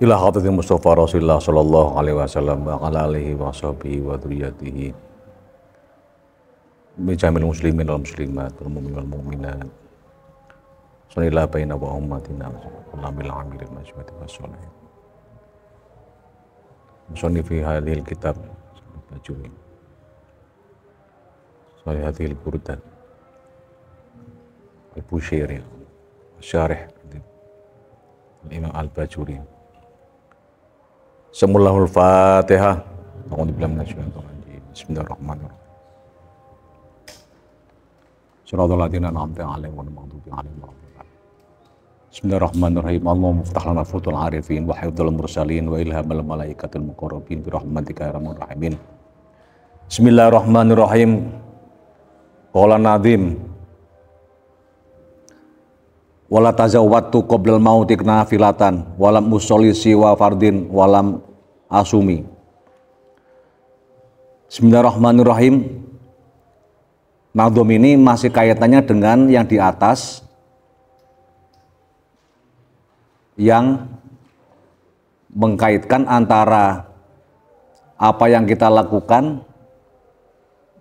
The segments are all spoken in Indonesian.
ila hadratil Mustafa Rasulullah sallallahu alaihi wasallam wa ala alihi wa sahbihi wa dzurriyyatihi bijamil muslimin wal muslimat wal mu'minin wal mu'minat sallallahu baina wa ummatina wa bil amilin majmati wasolihin musonni fi hadhil kitab bajuri salih hadhil burdan al-Bushairi syarih Imam Al-Bajuri. Semulahul Fatihah. Bismillahirrahmanirrahim. Shiratal ladzina an'amta 'alaihim ghairil maghdubi 'alaihim waladdallin. Bismillahirrahmanirrahim. Allahumma iftah lana futuhal arifin wa hifdzal mursalin wa ilhamal malaikatil muqarrabin bi rahmatika ya arhamar rahimin. Bismillahirrahmanirrahim. Qala Nadhim wala tazawwatu qoblal mauti nafilatan walam usolli siwa fardin walam asumi. Bismillahirrahmanirrahim. Nadhum ini masih kaitannya dengan yang di atas, yang mengkaitkan antara apa yang kita lakukan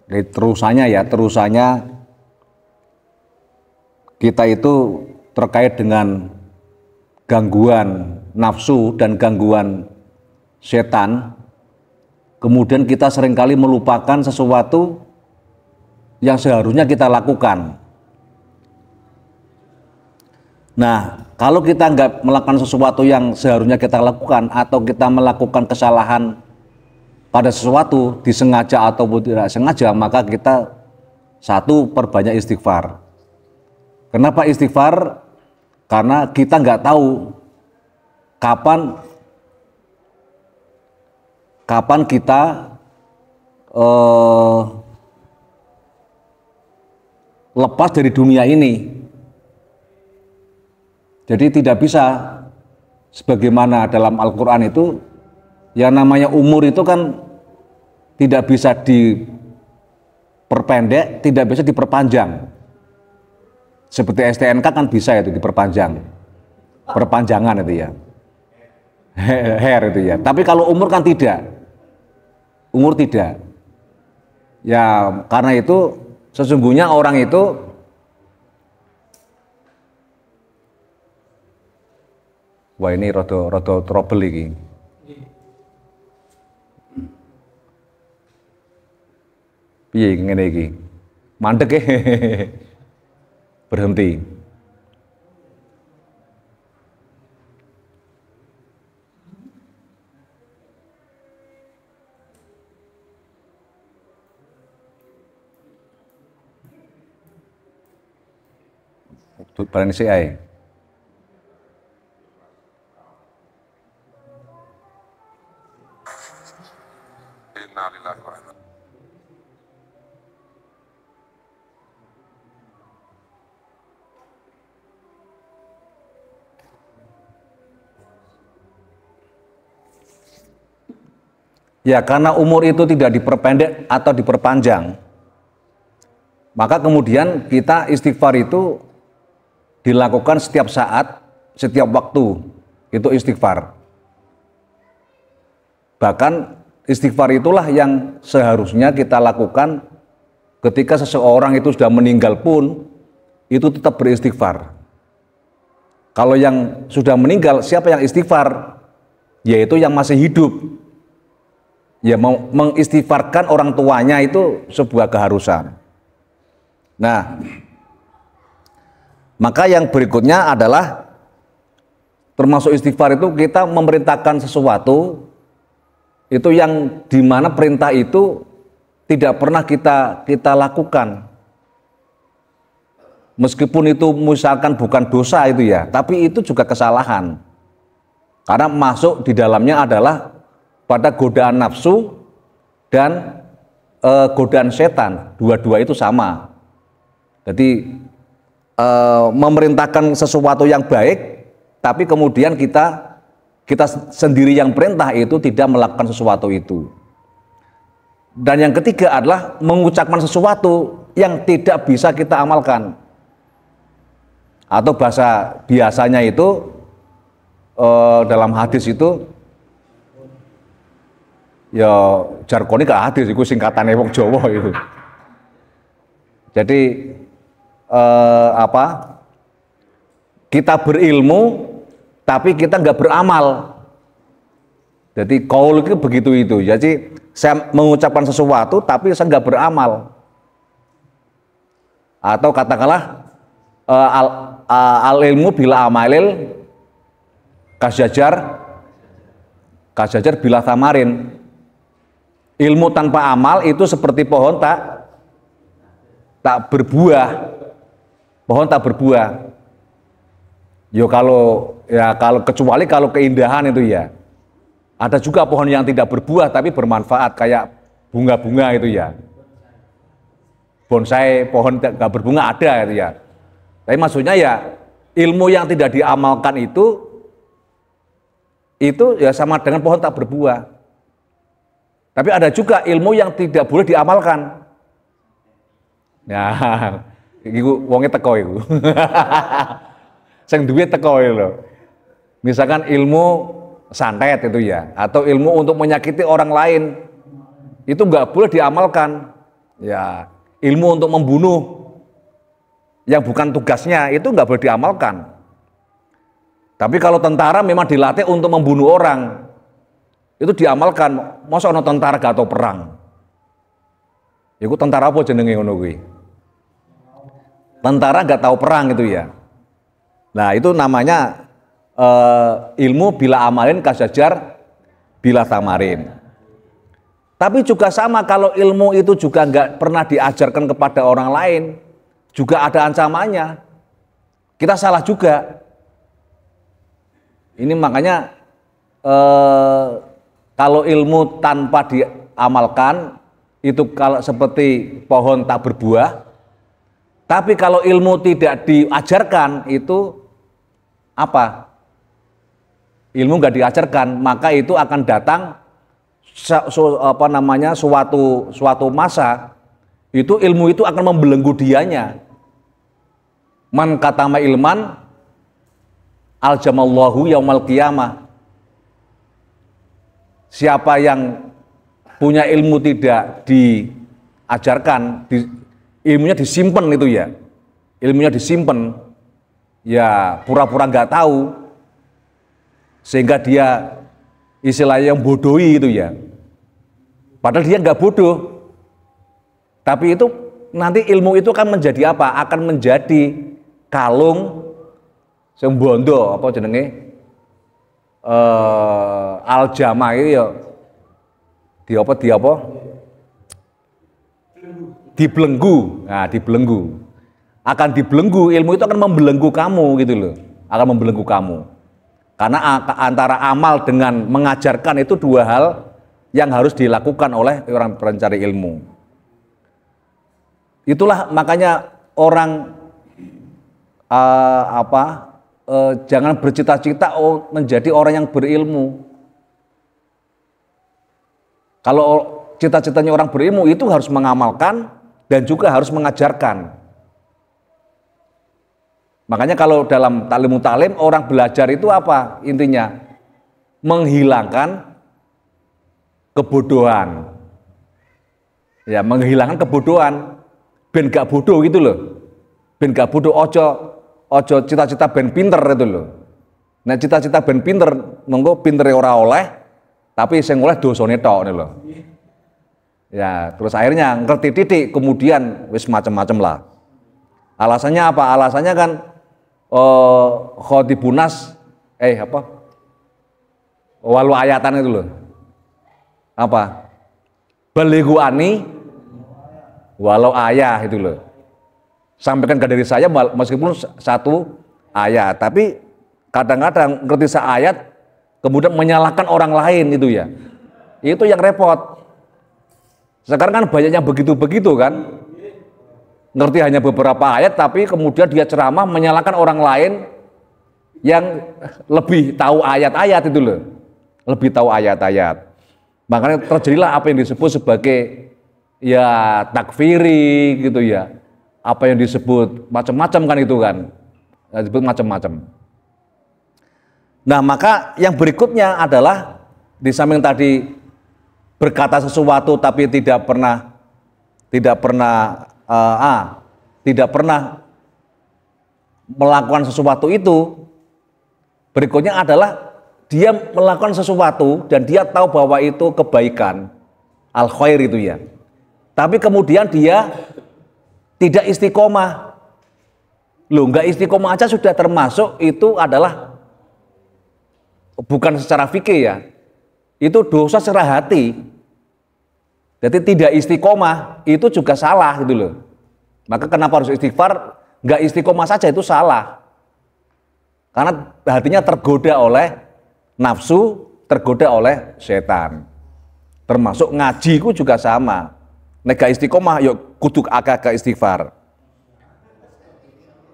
terusannya kita itu terkait dengan gangguan nafsu dan gangguan setan, kemudian kita seringkali melupakan sesuatu yang seharusnya kita lakukan. Nah, kalau kita nggak melakukan sesuatu yang seharusnya kita lakukan, atau kita melakukan kesalahan pada sesuatu disengaja ataupun tidak sengaja, maka kita satu, perbanyak istighfar. Kenapa istighfar? Karena kita nggak tahu kapan kita lepas dari dunia ini. Jadi tidak bisa sebagaimana dalam Al-Quran itu, yang namanya umur itu kan tidak bisa diperpendek, tidak bisa diperpanjang. Seperti STNK kan bisa itu diperpanjang, perpanjangan itu ya, hair itu ya. Tapi kalau umur kan tidak, umur tidak. Ya karena itu sesungguhnya orang itu wah ini rodo trouble iki. Piye ngene iki? Mandek berhenti. Barang si ae. Innalillahi wa inna. Ya, karena umur itu tidak diperpendek atau diperpanjang, maka kemudian kita istighfar itu dilakukan setiap saat, setiap waktu, itu istighfar. Bahkan istighfar itulah yang seharusnya kita lakukan ketika seseorang itu sudah meninggal pun, itu tetap beristighfar. Kalau yang sudah meninggal, siapa yang istighfar? Yaitu yang masih hidup. Ya, mengistighfarkan orang tuanya itu sebuah keharusan. Nah, maka yang berikutnya adalah termasuk istighfar itu kita memerintahkan sesuatu itu yang dimana perintah itu tidak pernah kita lakukan. Meskipun itu misalkan bukan dosa itu ya, tapi itu juga kesalahan. Karena masuk di dalamnya adalah pada godaan nafsu dan godaan setan, dua-dua itu sama. Jadi memerintahkan sesuatu yang baik, tapi kemudian kita sendiri yang perintah itu tidak melakukan sesuatu itu. Dan yang ketiga adalah mengucapkan sesuatu yang tidak bisa kita amalkan, atau bahasa biasanya itu dalam hadis itu ya jargone gak hadis, itu singkatannya wong Jawa itu. Jadi kita berilmu tapi kita nggak beramal. Jadi qaul itu begitu itu. Jadi saya mengucapkan sesuatu tapi saya nggak beramal. Atau katakanlah al ilmu bila amalil kasjajar bila tamarin. Ilmu tanpa amal itu seperti pohon tak berbuah. Pohon tak berbuah. Kalau kecuali kalau keindahan itu ya. Ada juga pohon yang tidak berbuah tapi bermanfaat kayak bunga-bunga itu ya. Bonsai pohon tidak berbunga ada itu ya. Tapi maksudnya ya ilmu yang tidak diamalkan itu ya sama dengan pohon tak berbuah. Tapi ada juga ilmu yang tidak boleh diamalkan. Ya, iku wonge teko iku. Sing duwe teko lho. Misalkan ilmu santet itu ya, atau ilmu untuk menyakiti orang lain, itu nggak boleh diamalkan. Ya, ilmu untuk membunuh yang bukan tugasnya itu nggak boleh diamalkan. Tapi kalau tentara memang dilatih untuk membunuh orang, itu diamalkan. Masa ono tentara gak tau perang? Iku tentara apa jenenge ngono kuwi? Tentara gak tahu perang itu ya. Nah itu namanya ilmu bila amalin kasjajar bila tamarin. Tapi juga sama kalau ilmu itu juga nggak pernah diajarkan kepada orang lain, juga ada ancamannya. Kita salah juga. Ini makanya kalau ilmu tanpa diamalkan itu kalau seperti pohon tak berbuah. Tapi kalau ilmu tidak diajarkan itu apa? Ilmu nggak diajarkan, maka itu akan datang suatu masa itu ilmu itu akan membelenggu dianya. Man katama ilman aljamallahu yaumal qiyamah. Siapa yang punya ilmu tidak diajarkan, ilmunya disimpan itu ya, ilmunya disimpan, ya pura-pura nggak tahu, sehingga dia istilahnya yang bodohi itu ya, padahal dia nggak bodoh, tapi itu nanti ilmu itu akan menjadi apa? Akan menjadi kalung, sembondo apa jenenge? Aljama itu ya dibelenggu. Nah, dibelenggu. Akan dibelenggu, ilmu itu akan membelenggu kamu gitu loh. Akan membelenggu kamu. Karena antara amal dengan mengajarkan itu dua hal yang harus dilakukan oleh orang pencari ilmu. Itulah makanya orang jangan bercita-cita menjadi orang yang berilmu. Kalau cita-citanya orang berilmu itu harus mengamalkan dan juga harus mengajarkan. Makanya kalau dalam taklimu taklim orang belajar itu apa intinya? Menghilangkan kebodohan. Ya, menghilangkan kebodohan. Ben gak bodoh gitu loh. Ben gak bodoh, ojo cita-cita ben pinter itu loh. Nah cita-cita ben pinter, monggo pintere ora oleh, tapi sing oleh dosane tok nih loh. Ya, terus akhirnya ngerti titik, kemudian wis macam-macam lah. Alasannya apa? Alasannya kan khotibunas walu ayatan itu loh. Apa? Balighu ani walau ayah itu loh. Sampaikan ke dari saya meskipun satu ayat, tapi kadang-kadang ngerti seayat kemudian menyalahkan orang lain itu ya. Itu yang repot. Sekarang kan banyaknya begitu-begitu kan. Ngerti hanya beberapa ayat tapi kemudian dia ceramah menyalahkan orang lain yang lebih tahu ayat-ayat itu loh. Lebih tahu ayat-ayat. Makanya terjadilah apa yang disebut sebagai ya takfiri gitu ya. Apa yang disebut macam-macam kan itu kan. Disebut macam-macam. Nah, maka yang berikutnya adalah di samping tadi berkata sesuatu tapi tidak pernah tidak pernah melakukan sesuatu itu. Berikutnya adalah dia melakukan sesuatu dan dia tahu bahwa itu kebaikan, al khair itu ya. Tapi kemudian dia tidak istiqomah. Loh, enggak istiqomah aja sudah termasuk itu adalah bukan secara fikih ya. Itu dosa secara hati. Jadi tidak istiqomah itu juga salah gitu loh. Maka kenapa harus istighfar? Enggak istiqomah saja itu salah. Karena hatinya tergoda oleh nafsu, tergoda oleh setan. Termasuk ngajiku juga sama. Nek gak istiqomah yuk kudu agak istighfar.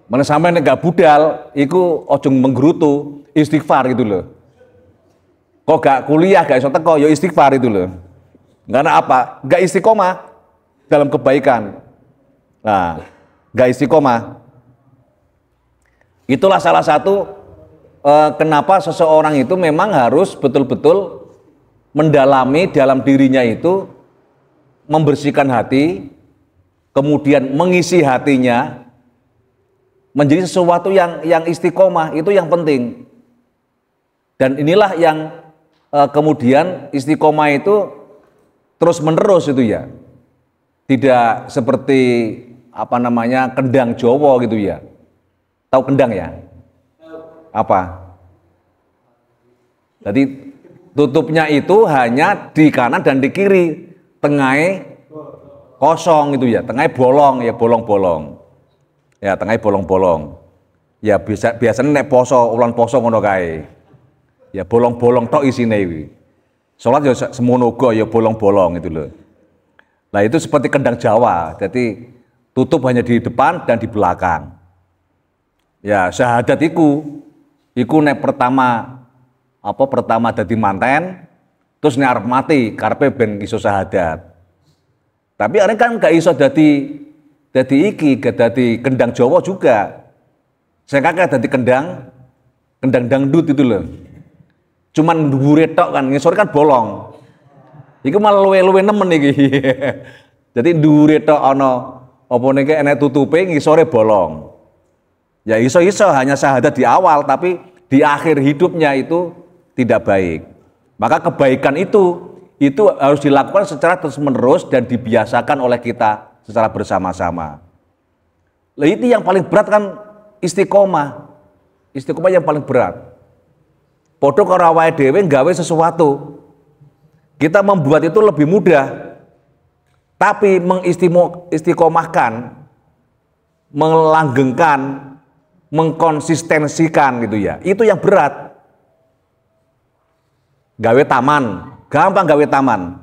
Mana sampai nek gak budal iku ojo menggerutu, istighfar gitu loh. Kok gak kuliah gak iso teko yo istighfar itu loh. Karena apa? Gak istiqomah dalam kebaikan. Nah, gak istiqomah. Itulah salah satu kenapa seseorang itu memang harus betul-betul mendalami dalam dirinya itu, membersihkan hati, kemudian mengisi hatinya menjadi sesuatu yang istiqomah, itu yang penting. Dan inilah yang kemudian istiqomah itu terus menerus itu ya. Tidak seperti kendang Jawa gitu ya. Tahu kendang ya? Apa? Jadi tutupnya itu hanya di kanan dan di kiri, tengahnya kosong itu ya, tengahnya bolong ya, bolong-bolong. Ya, tengahnya bolong-bolong. Ya biasanya nek poso, ulan poso ngono kae. Ya bolong-bolong tok isine iki. Salat ya semono uga ya bolong-bolong itu loh. Nah, itu seperti kendang Jawa. Jadi tutup hanya di depan dan di belakang. Ya, syahadat iku nek pertama dadi manten, terus nek arep mati karepe ben iso syahadat. Tapi arek kan gak iso dadi kendang Jawa juga. Saya kakek dadi kendang dangdut itu loh. Cuman dhuwure tok kan, ngisor kan bolong. Iku malah luwe-luwe nemen iki. Jadi dhuwure tok ana apa niki enek tutupe, ngisore bolong. Ya iso-iso hanya syahadat di awal, tapi di akhir hidupnya itu tidak baik. Maka kebaikan itu harus dilakukan secara terus-menerus dan dibiasakan oleh kita secara bersama-sama. Lah itu yang paling berat kan istiqomah. Istiqomah yang paling berat. Padha karo awake dhewe nggawe sesuatu. Kita membuat itu lebih mudah. Tapi mengistiqomahkan, melanggengkan, mengkonsistensikan gitu ya. Itu yang berat. Gawe taman, gampang gawe taman.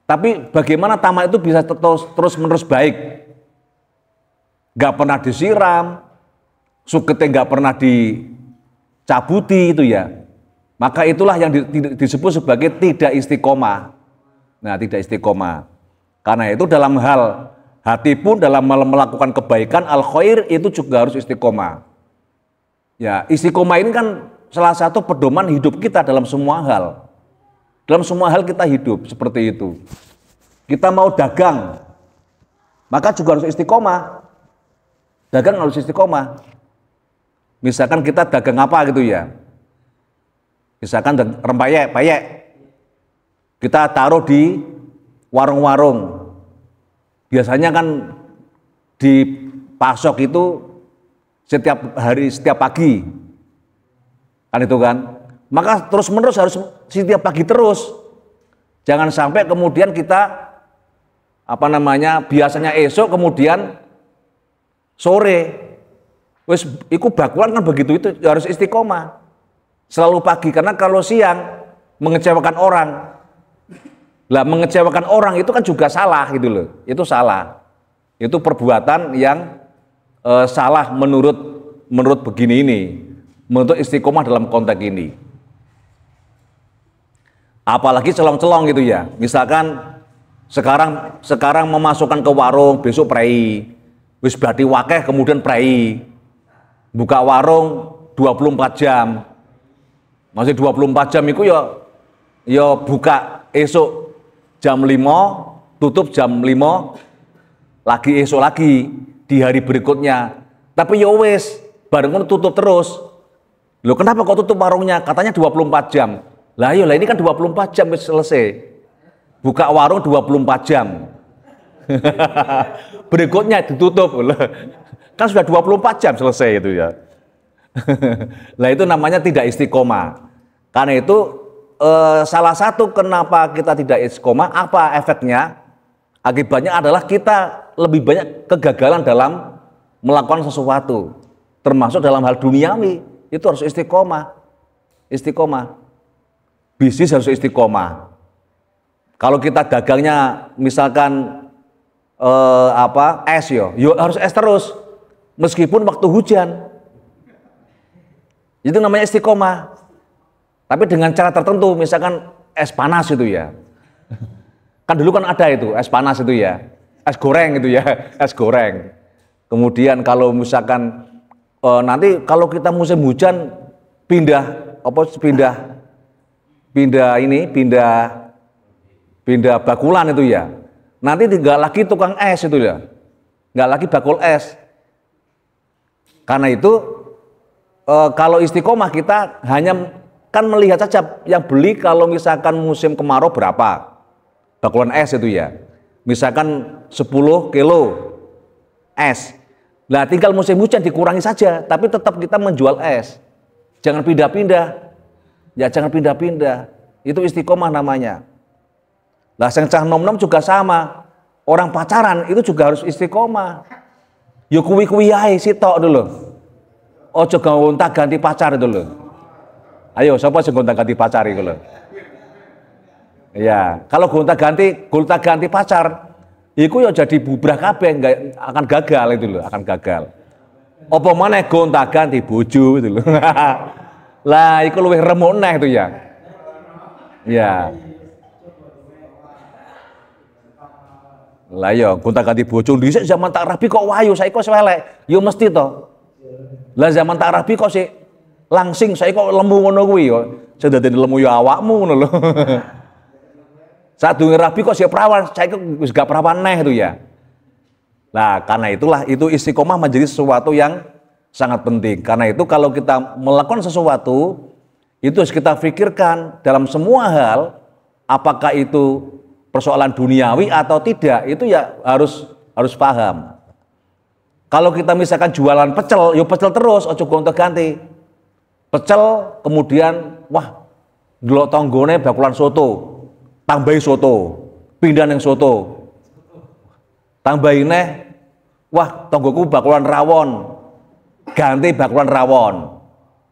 Tapi bagaimana taman itu bisa terus-menerus baik? Gak pernah disiram, suketnya gak pernah dicabuti itu ya. Maka itulah yang disebut sebagai tidak istiqomah. Nah, tidak istiqomah. Karena itu dalam hal hati pun dalam melakukan kebaikan al khair itu juga harus istiqomah. Ya, istiqomah ini kan salah satu pedoman hidup kita dalam semua hal. Dalam semua hal kita hidup seperti itu. Kita mau dagang, maka juga harus istiqomah. Dagang harus istiqomah. Misalkan kita dagang apa gitu ya. Misalkan rempeyek, payek. Kita taruh di warung-warung. Biasanya kan di pasok itu setiap hari, setiap pagi. Kan itu kan. Maka terus-menerus harus setiap pagi terus. Jangan sampai kemudian kita biasanya esok kemudian sore. Wis iku bakulan kan begitu, itu harus istiqomah. Selalu pagi, karena kalau siang mengecewakan orang. Lah mengecewakan orang itu kan juga salah gitu loh. Itu salah. Itu perbuatan yang salah menurut begini ini. Menurut istiqomah dalam konteks ini. Apalagi celong-celong gitu ya. Misalkan sekarang memasukkan ke warung, besok prei. Wis berarti wakeh kemudian prei. Buka warung 24 jam. Masih 24 jam itu ya buka esok jam 5, tutup jam 5, lagi esok lagi di hari berikutnya. Tapi ya wes, bareng tutup terus. Loh kenapa kok tutup warungnya? Katanya 24 jam. Lah ini kan 24 jam selesai. Buka warung 24 jam. Berikutnya ditutup. Kan sudah 24 jam selesai itu ya. Lah itu namanya tidak istiqomah. Karena itu salah satu kenapa kita tidak istiqomah, apa efeknya? Akibatnya adalah kita lebih banyak kegagalan dalam melakukan sesuatu. Termasuk dalam hal duniawi, itu harus istiqomah. Istiqomah. Bisnis harus istiqomah. Kalau kita dagangnya misalkan es harus es terus meskipun waktu hujan. Itu namanya istiqomah. Tapi dengan cara tertentu, misalkan es panas itu ya. Kan dulu kan ada itu es panas itu ya. Es goreng itu ya, es goreng. Kemudian kalau misalkan nanti kalau kita musim hujan pindah bakulan itu ya. Nanti tinggal lagi tukang es itu ya. Nggak lagi bakul es. Karena itu kalau istiqomah kita hanya kan melihat saja yang beli kalau misalkan musim kemarau berapa bakulan es itu ya. Misalkan 10 kilo es. Nah tinggal musim hujan dikurangi saja, tapi tetap kita menjual es. Jangan pindah-pindah. Ya jangan pindah-pindah. Itu istiqomah namanya. Lah yang cah nom-nom juga sama. Orang pacaran itu juga harus istiqomah. Yo kuwi-kuwi ae sitok dulu. Ojo gonta-ganti pacar itu loh. Ayo siapa sing gonta-ganti pacar itu loh. Ya, kalau gonta-ganti pacar, iku ya jadi bubrah kabeh, nggak akan gagal itu loh, akan gagal. Apa maneh gonta-ganti bojo itu loh. Lah iku luwih remuk neh itu ya. Ya. Lah ya gonta-ganti bojo dhisik zaman tak rabi kok wayu, saiki kok elek. Ya mesti to. Lah zaman tak rabi kok sik langsing, saiki kok lemu ngono kuwi ya. Sing dadi lemu ya awakmu ngono lho. Saat durung rabi kok sik perawan, saiki wis gak perawan neh itu ya. Nah, karena itulah itu istiqomah menjadi sesuatu yang sangat penting. Karena itu kalau kita melakukan sesuatu itu harus kita pikirkan dalam semua hal, apakah itu persoalan duniawi atau tidak, itu ya harus paham. Kalau kita misalkan jualan pecel, ya pecel terus, ojo gonta-ganti. Pecel kemudian wah delok tanggone bakulan soto. Tambahi soto, pindah yang soto. Tambahin wah tonggoku bakulan rawon. Ganti bakulan rawon.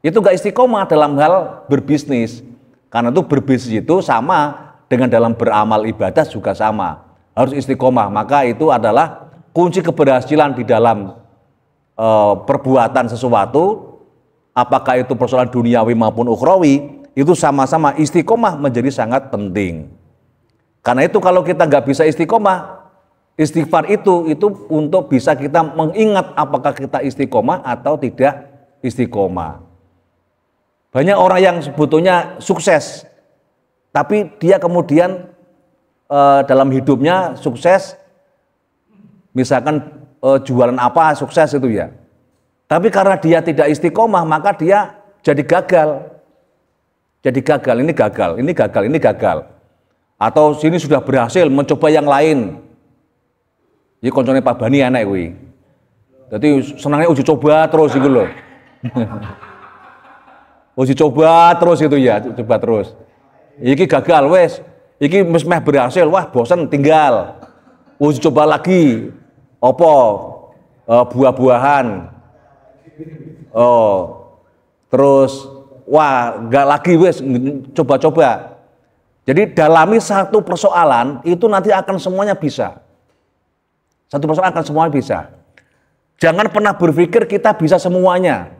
Itu gak istiqomah dalam hal berbisnis. Karena itu berbisnis itu sama dengan dalam beramal ibadah juga sama. Harus istiqomah. Maka itu adalah kunci keberhasilan di dalam perbuatan sesuatu. Apakah itu persoalan duniawi maupun ukhrawi, itu sama-sama istiqomah menjadi sangat penting. Karena itu kalau kita nggak bisa istiqomah, istighfar itu untuk bisa kita mengingat apakah kita istiqomah atau tidak istiqomah. Banyak orang yang sebetulnya sukses, tapi dia kemudian dalam hidupnya sukses, misalkan jualan apa sukses itu ya. Tapi karena dia tidak istiqomah, maka dia jadi gagal. Jadi gagal, ini gagal, ini gagal, ini gagal. Atau sini sudah berhasil mencoba yang lain. Ini koncone Pak Bani enak kuwi. Jadi senangnya uji coba terus gitu loh. Uji coba terus itu ya, coba terus. Iki gagal wes, iki meh berhasil, wah bosan tinggal. Uji coba lagi. Opo buah-buahan. Oh. Terus wah enggak lagi wes coba-coba. Jadi dalami satu persoalan itu nanti akan semuanya bisa. Satu persoalan akan semuanya bisa. Jangan pernah berpikir kita bisa semuanya.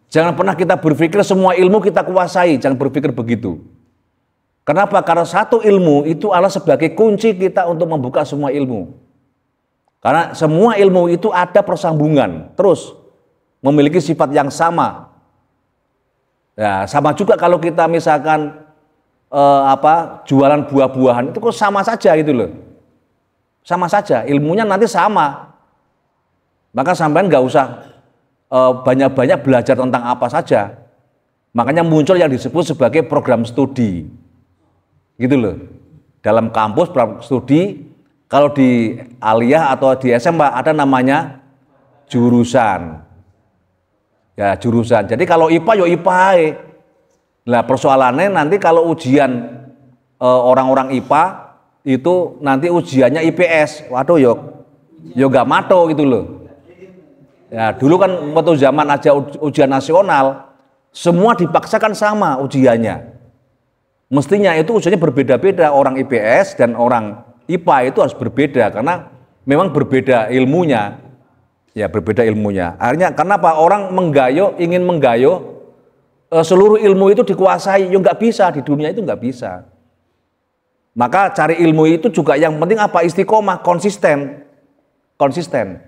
Jangan pernah kita berpikir semua ilmu kita kuasai. Jangan berpikir begitu. Kenapa? Karena satu ilmu itu adalah sebagai kunci kita untuk membuka semua ilmu. Karena semua ilmu itu ada persambungan. Terus memiliki sifat yang sama. Ya, sama juga kalau kita misalkan jualan buah-buahan itu kok sama saja gitu loh. Sama saja, ilmunya nanti sama. Maka sampean nggak usah banyak-banyak belajar tentang apa saja. Makanya muncul yang disebut sebagai program studi. Gitu loh. Dalam kampus program studi, kalau di aliyah atau di SMA ada namanya jurusan. Ya, jurusan. Jadi kalau IPA ya IPA. Nah, persoalannya nanti kalau ujian orang-orang IPA itu nanti ujiannya IPS. Waduh, yo nggak mato gitu loh. Ya, dulu kan waktu zaman aja ujian nasional, semua dipaksakan sama ujiannya. Mestinya itu ujiannya berbeda-beda, orang IPS dan orang IPA itu harus berbeda karena memang berbeda ilmunya. Ya, berbeda ilmunya. Akhirnya kenapa orang ingin menggayo seluruh ilmu itu dikuasai? Ya nggak bisa, di dunia itu nggak bisa. Maka cari ilmu itu juga yang penting apa? Istiqomah, konsisten. Konsisten.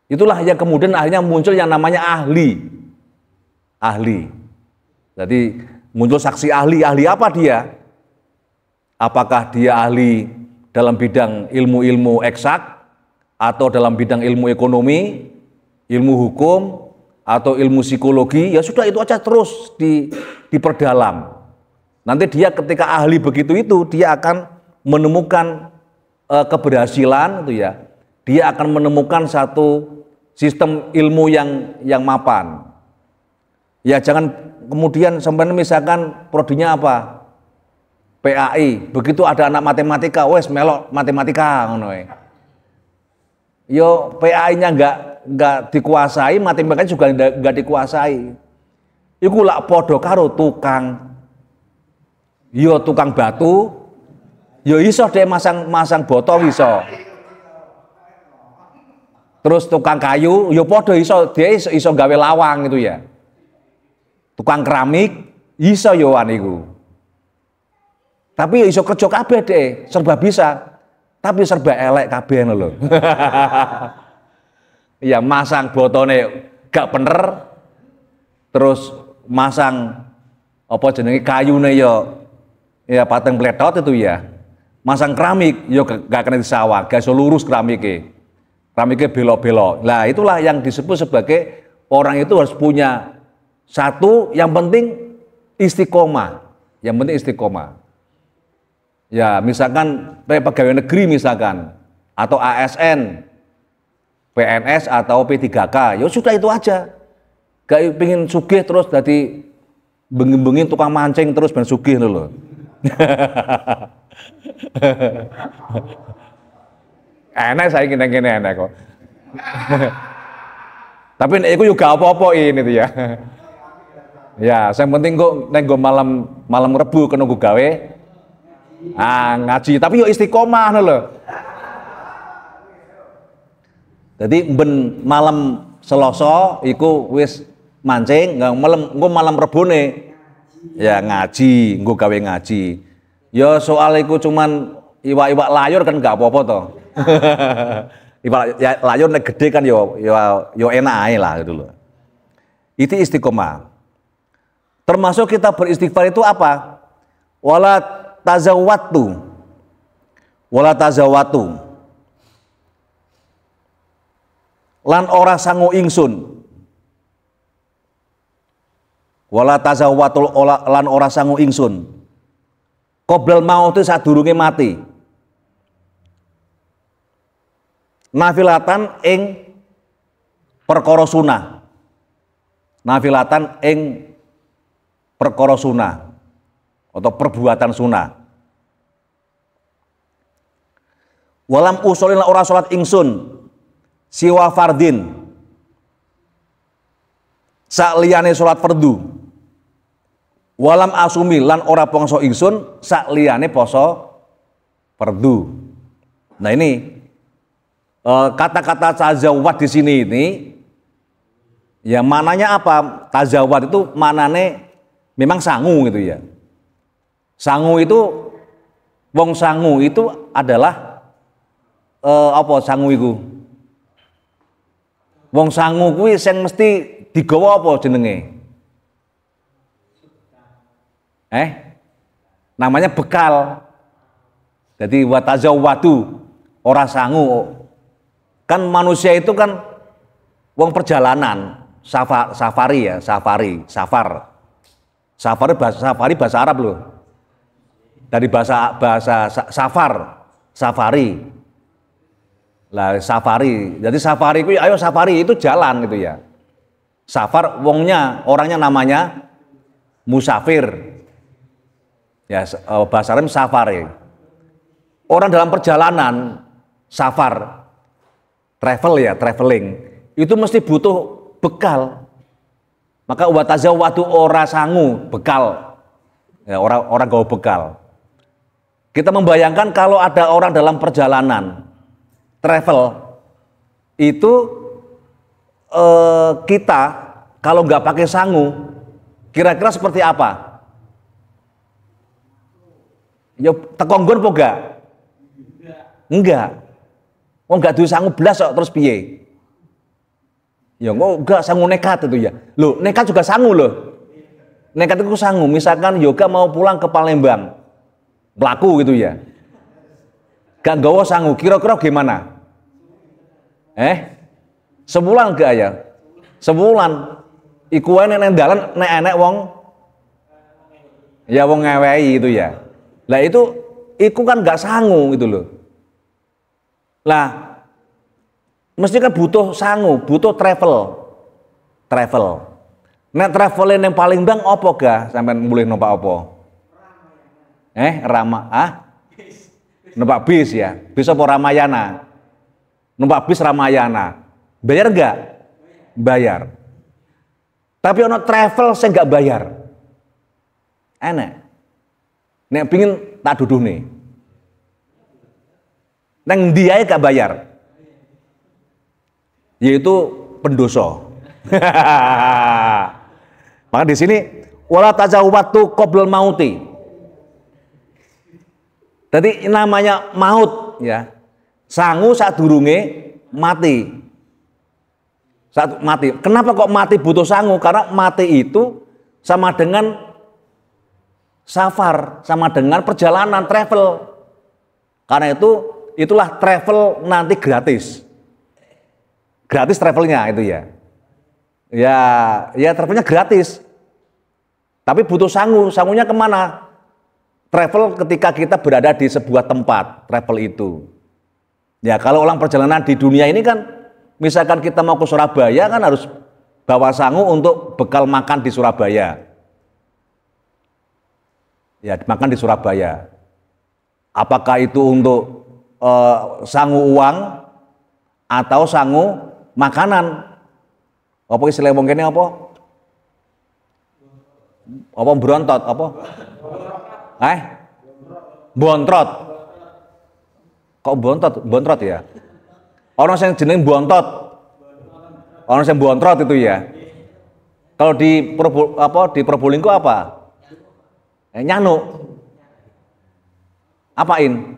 Itulah yang kemudian akhirnya muncul yang namanya ahli. Ahli. Jadi muncul saksi ahli. Ahli apa dia? Apakah dia ahli dalam bidang ilmu-ilmu eksak atau dalam bidang ilmu ekonomi, ilmu hukum, atau ilmu psikologi? Ya sudah, itu aja terus diperdalam. Nanti dia ketika ahli begitu itu, dia akan menemukan keberhasilan itu ya. Dia akan menemukan satu sistem ilmu yang mapan. Ya jangan kemudian sampai misalkan prodinya apa? PAI. Begitu ada anak matematika, wes melok matematika ngono. Yo PAI-nya enggak dikuasai, matematika juga enggak dikuasai. Iku lak podo karo tukang. Yo tukang batu, yo iso deh masang botol iso. Terus tukang kayu, yo podo iso gawe lawang gitu ya. Tukang keramik iso yo iku. Tapi iso kerja kabeh deh, serba bisa. Tapi serba elek kabeh lho. Iya, masang botone gak bener. Terus masang apa jenenge kayune ya pateng pletot itu ya. Masang keramik yo gak kena disawah, gak iso lurus keramiknya. Keramiknya belok-belok. Nah, itulah yang disebut sebagai orang itu harus punya satu, yang penting istiqomah. Yang penting istiqomah. Ya, misalkan pegawai negeri misalkan, atau ASN, PNS atau P3K, ya sudah itu aja. Gak pengen sugih terus jadi bengi-bengi tukang mancing terus ben sugih lho. Enak saya kene-kene enak kok. Tapi nek iku juga apa-apa ini tuh ya. Ya, yang penting kok nek malam Rebu kena nggo gawe ngaji, tapi yo istiqomah lho. Jadi ben malam Selasa iku wis mancing, engko malam Rebone ya ngaji, engko gawe ngaji. Ya soal iku cuman iwak-iwak layur kan gak apa-apa to. Iwak layur nek gede kan yo enak ae lah gitu loh. Itu istiqomah. Termasuk kita beristighfar itu apa? Wala tazawwatu. Lan ora sangu ingsun. Wala tazawwatu lan ora sangu ingsun. Qoblal maut sadurunge mati. Nafilatan ing perkara sunah. Nafilatan ing perkara sunah atau perbuatan sunah. Walam usolin ora salat ingsun siwa fardin sak liyane salat fardu. Walam asumi lan ora poso ingsun sak liyane poso fardu. Nah ini kata-kata tazawwad di sini ini ya mananya apa? Tazawwad itu manane memang sangu gitu ya. Sangu itu wong sangu itu adalah apa sangu iku? Wong sangu kuwi sing mesti digawa apa jenenge? Namanya bekal. Jadi watazawwadu, ora sangu. Kan manusia itu kan wong perjalanan, safari ya, safar. Safari bahasa Arab loh. Dari bahasa safari. Lah safari. Jadi safari itu ayo safari itu jalan gitu ya. Safar orangnya namanya musafir. Ya, bahasa Arab safari. Orang dalam perjalanan safar, traveling, itu mesti butuh bekal. Maka watazawwadu ora sangu, bekal. Ya, orang gawa bekal. Kita membayangkan kalau ada orang dalam perjalanan travel itu kita kalau nggak pakai sangu, kira-kira seperti apa? Ya tekonggon apa enggak? Enggak. Oh enggak duwe sangu blas kok terus piye? Ya enggak sangu nekat itu ya. Loh, nekat juga sangu loh. Nekat itu sangu. Misalkan yoga mau pulang ke Palembang. Melaku gitu ya. Gak nggawa sangu, kira-kira gimana? Sebulan enggak ya? Sebulan. Iku wae nek dalan nek enek wong ya wong ngewehi itu ya. Lah itu kan nggak sangu gitu loh. Lah mesti kan butuh sangu, butuh travel. Nek travelin yang paling bang opo ga sampai mulai numpak opo? Numpak bis ya. Bis apa Ramayana? Numpak bis Ramayana. Bayar nggak? Bayar. Tapi ono travel saya nggak bayar. Enak. Nek pingin tak duduh nih. Neng dia gak bayar. Yaitu pendoso. Maka di sini wala tajawwatu qoblal mauti. Jadi namanya maut ya. Sangu sadurunge mati. Saat mati. Kenapa kok mati butuh sangu? Karena mati itu sama dengan safar, sama dengan perjalanan, travel. Karena itulah travel nanti gratis. Gratis travelnya itu ya. Ya travelnya gratis. Tapi butuh sangu. Sangunya kemana? Travel ketika kita berada di sebuah tempat, travel itu. Ya kalau ulang perjalanan di dunia ini kan, misalkan kita mau ke Surabaya kan harus bawa sangu untuk bekal makan di Surabaya. Ya, makan di Surabaya. Apakah itu untuk sangu uang atau sangu makanan? Apa istilah wong kene apa? Apa berontot apa? Bontrot. Kok bontrot ya? Orang yang jeneng bontot. Orang yang bontrot itu ya. Kalau di Probolinggo apa? Nyanu. Apain?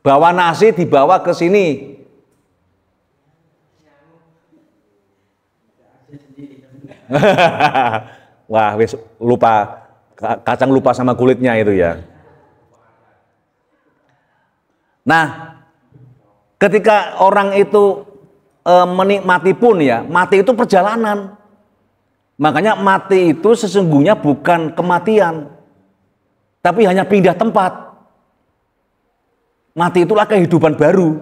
Bawa nasi dibawa ke sini. Wah, wis lupa kacang lupa sama kulitnya itu ya. Nah, ketika orang itu menikmati pun ya, mati itu perjalanan. Makanya mati itu sesungguhnya bukan kematian, tapi hanya pindah tempat. Mati itulah kehidupan baru.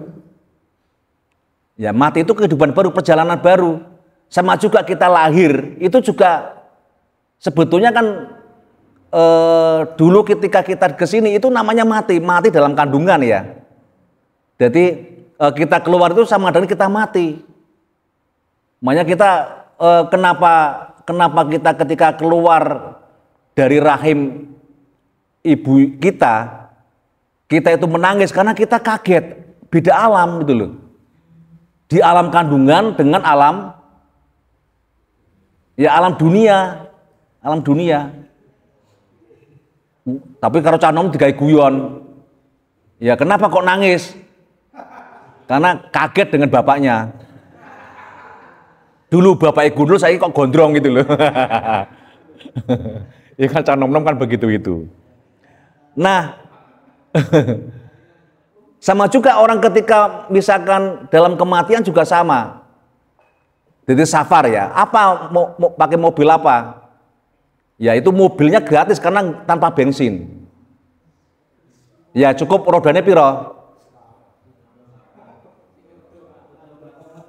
Ya, mati itu kehidupan baru, perjalanan baru. Sama juga kita lahir, itu juga sebetulnya kan dulu ketika kita ke sini itu namanya mati dalam kandungan ya. Jadi kita keluar itu sama dengan kita mati. Makanya kita kenapa kita ketika keluar dari rahim ibu kita itu menangis karena kita kaget, beda alam gitu loh. Di alam kandungan dengan alam dunia. Tapi kalau canom digawe guyon. Ya kenapa kok nangis? Karena kaget dengan bapaknya. Dulu bapak gundul, saya kok gondrong gitu loh. Ya kan cah nom-nom kan begitu itu. Nah, sama juga orang ketika misalkan dalam kematian juga sama. Jadi safar ya, apa mau pakai mobil apa? Ya itu mobilnya gratis karena tanpa bensin. Ya cukup rodanya piro?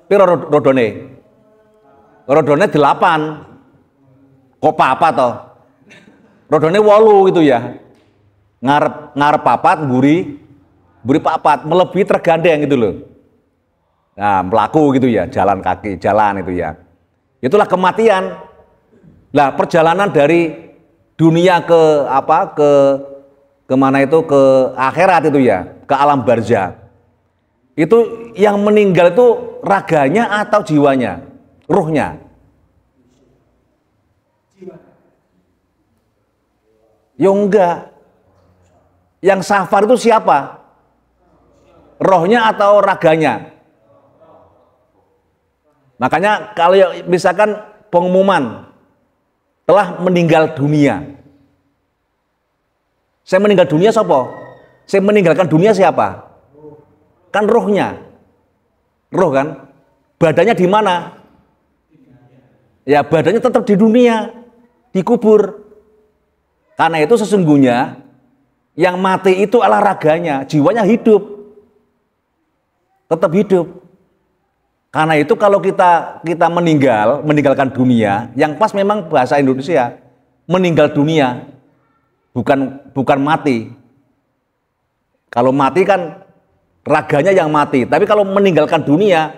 Piro rodone? Rodone 8. Kok apa toh? Rodone 8 gitu ya. Ngarep papat, buri papat, melebihi tergandeng gitu loh. Nah, pelaku gitu ya, jalan kaki, jalan itu ya. Itulah kematian. Nah, perjalanan dari dunia ke apa? Kemana itu, ke akhirat itu ya, ke alam barzah. Itu yang meninggal itu raganya atau jiwanya, ruhnya? Ya enggak. Yang safar itu siapa? Rohnya atau raganya? Makanya kalau misalkan pengumuman telah meninggal dunia, saya meninggal dunia siapa? Saya meninggalkan dunia siapa? Kan rohnya. Roh kan? Badannya di mana? Ya badannya tetap di dunia, dikubur. Karena itu sesungguhnya yang mati itu adalah raganya, jiwanya hidup. Tetap hidup. Karena itu kalau kita meninggalkan dunia, yang pas memang bahasa Indonesia, meninggal dunia. Bukan mati. Kalau mati kan raganya yang mati. Tapi kalau meninggalkan dunia,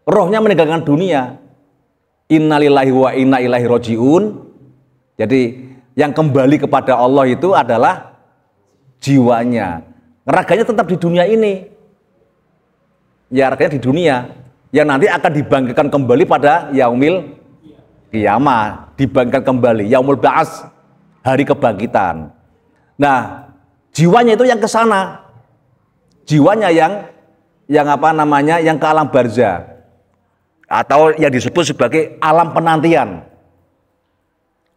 rohnya meninggalkan dunia. Innalillahi wa inna ilaihi rajiun. Jadi yang kembali kepada Allah itu adalah jiwanya. Raganya tetap di dunia ini. Ya raganya di dunia. Yang nanti akan dibangkitkan kembali pada yaumil qiyamah. Dibangkitkan kembali. Yaumul ba'as. Hari kebangkitan. Nah, jiwanya itu yang ke sana. Jiwanya yang apa namanya? Yang ke alam barzah. Atau yang disebut sebagai alam penantian.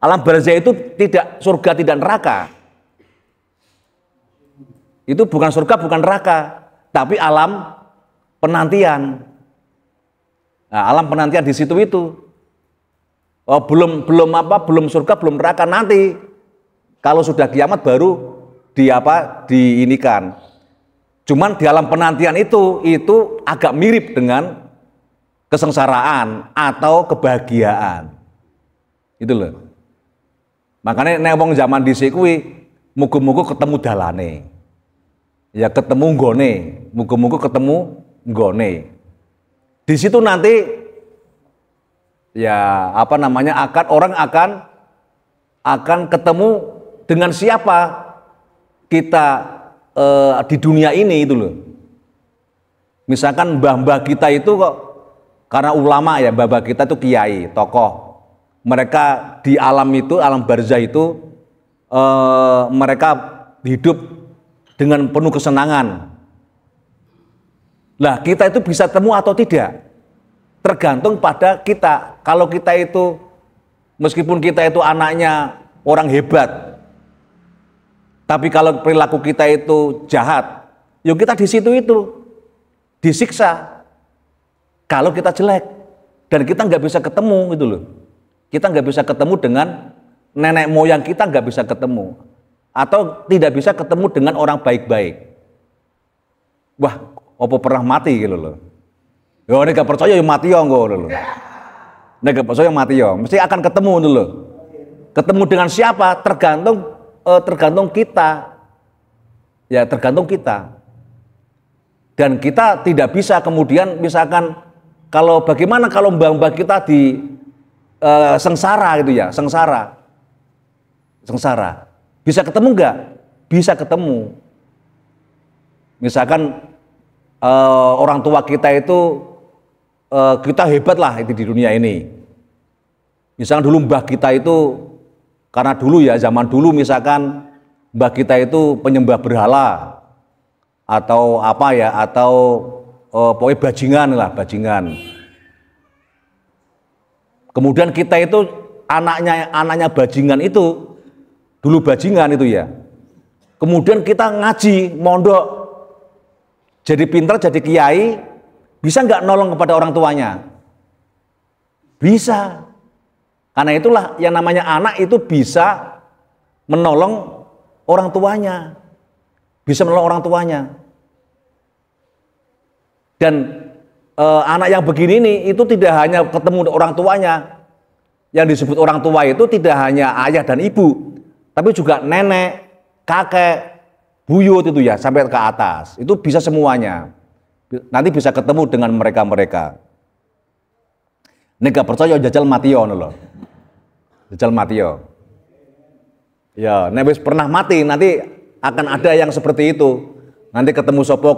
Alam barzah itu tidak surga, tidak neraka. Itu bukan surga, bukan neraka, tapi alam penantian. Nah, alam penantian di situ itu. Oh, belum surga, belum neraka, nanti. Kalau sudah kiamat baru diinikan. Cuman di alam penantian itu agak mirip dengan kesengsaraan atau kebahagiaan. Itu loh. Makanya nek wong zaman dhisik kuwi muga-muga ketemu dalane. Ya ketemu nggone, muga-muga ketemu nggone. Di situ nanti ya apa namanya orang akan ketemu dengan siapa kita di dunia ini itu loh. Misalkan mbah-mbah kita itu kok karena ulama ya, mbah-mbah kita itu kiai, tokoh. Mereka di alam itu, alam barzah itu mereka hidup dengan penuh kesenangan. Lah kita itu bisa temu atau tidak? Tergantung pada kita. Kalau kita itu meskipun kita itu anaknya orang hebat, tapi kalau perilaku kita itu jahat, yuk kita di situ itu disiksa. Kalau kita jelek dan kita nggak bisa ketemu gitu loh, kita nggak bisa ketemu dengan nenek moyang kita, nggak bisa ketemu, atau tidak bisa ketemu dengan orang baik-baik. Wah, apa pernah mati gitu loh? Yo, ini gak percaya ya mati yo loh. Nek gak percaya mati yo, mesti akan ketemu dulu. Ketemu dengan siapa? Tergantung kita. Ya, tergantung kita. Dan kita tidak bisa kemudian misalkan bagaimana kalau mbah-mbah kita di sengsara gitu ya, sengsara. Bisa ketemu enggak? Bisa ketemu. Misalkan orang tua kita itu kita hebat lah itu di dunia ini. Misalkan dulu mbah kita itu, karena dulu ya zaman dulu misalkan mbah kita itu penyembah berhala atau apa ya, atau pokoknya bajingan. Kemudian kita itu anaknya bajingan itu dulu bajingan itu ya. Kemudian kita ngaji, mondok, jadi pintar, jadi kiai, bisa nggak nolong kepada orang tuanya? Bisa. Karena itulah yang namanya anak itu bisa menolong orang tuanya. Bisa menolong orang tuanya. Dan anak yang begini nih itu tidak hanya ketemu orang tuanya. Yang disebut orang tua itu tidak hanya ayah dan ibu, tapi juga nenek, kakek, buyut itu ya, sampai ke atas. Itu bisa semuanya. Nanti bisa ketemu dengan mereka-mereka. Nek gak percaya jajal matio loh. Jajal matio. Ya, nek wis pernah mati nanti akan ada yang seperti itu. Nanti ketemu sopo,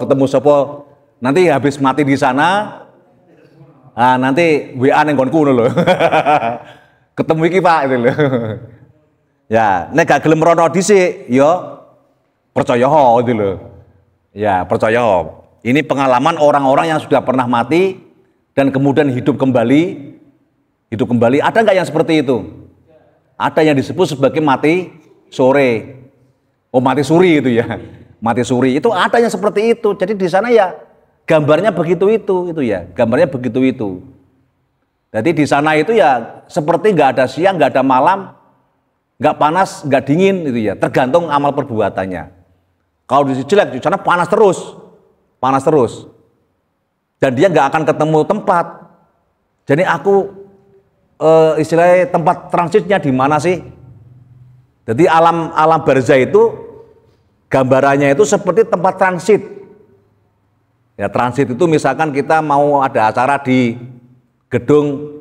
nanti habis mati di sana, nanti WA neng konku loh. Ketemu iki Pak itu loh. Ya, nek gak gelem rono dhisik, yo percaya ho itu loh. Ya, percaya ho. Ini pengalaman orang-orang yang sudah pernah mati dan kemudian hidup kembali. Hidup kembali. Ada nggak yang seperti itu? Ada yang disebut sebagai mati sore. Oh, mati suri itu ya. Mati suri. Itu ada yang seperti itu. Jadi di sana ya gambarnya begitu itu ya. Gambarnya begitu itu. Jadi di sana itu ya seperti nggak ada siang, nggak ada malam, nggak panas, nggak dingin itu ya. Tergantung amal perbuatannya. Kalau di jelek di sana panas terus. Panas terus. Dan dia nggak akan ketemu tempat. Jadi aku istilahnya tempat transitnya di mana sih? Jadi alam barzah itu gambarannya itu seperti tempat transit. Ya, transit itu misalkan kita mau ada acara di gedung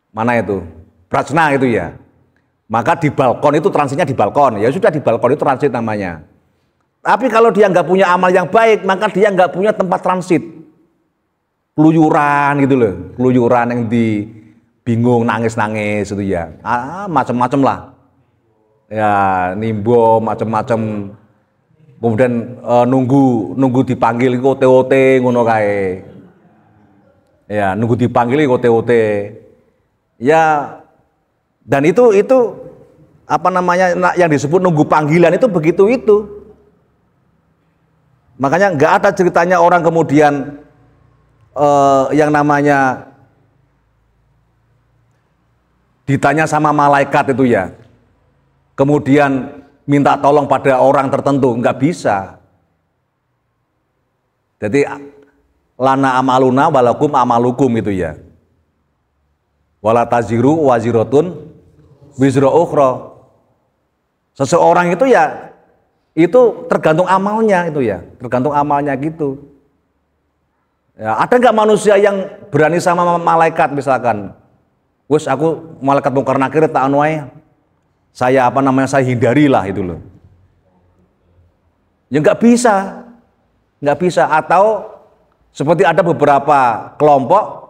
mana itu? Prasna itu ya. Maka di balkon itu transitnya di balkon. Ya sudah di balkon itu transit namanya. Tapi kalau dia nggak punya amal yang baik, maka dia nggak punya tempat transit. Keluyuran gitu loh, keluyuran yang di bingung nangis-nangis itu ya, macam-macam lah, ya nimbo macam-macam, kemudian nunggu dipanggil iku OT ngono kae, ya nunggu dipanggil iku OT, ya dan itu apa namanya yang disebut nunggu panggilan itu begitu itu, makanya nggak ada ceritanya orang kemudian yang namanya ditanya sama malaikat itu ya, kemudian minta tolong pada orang tertentu, nggak bisa. Jadi lana amaluna walakum amalukum itu ya. Wala taziru wazirotun wizra ukhra. Seseorang itu ya itu tergantung amalnya itu ya, tergantung amalnya gitu. Ya, ada nggak manusia yang berani sama malaikat misalkan? Wes aku malaikat mungkar nakir tak anu ae. Saya apa namanya saya hindari lah itu loh. Ya nggak bisa. Nggak bisa, atau seperti ada beberapa kelompok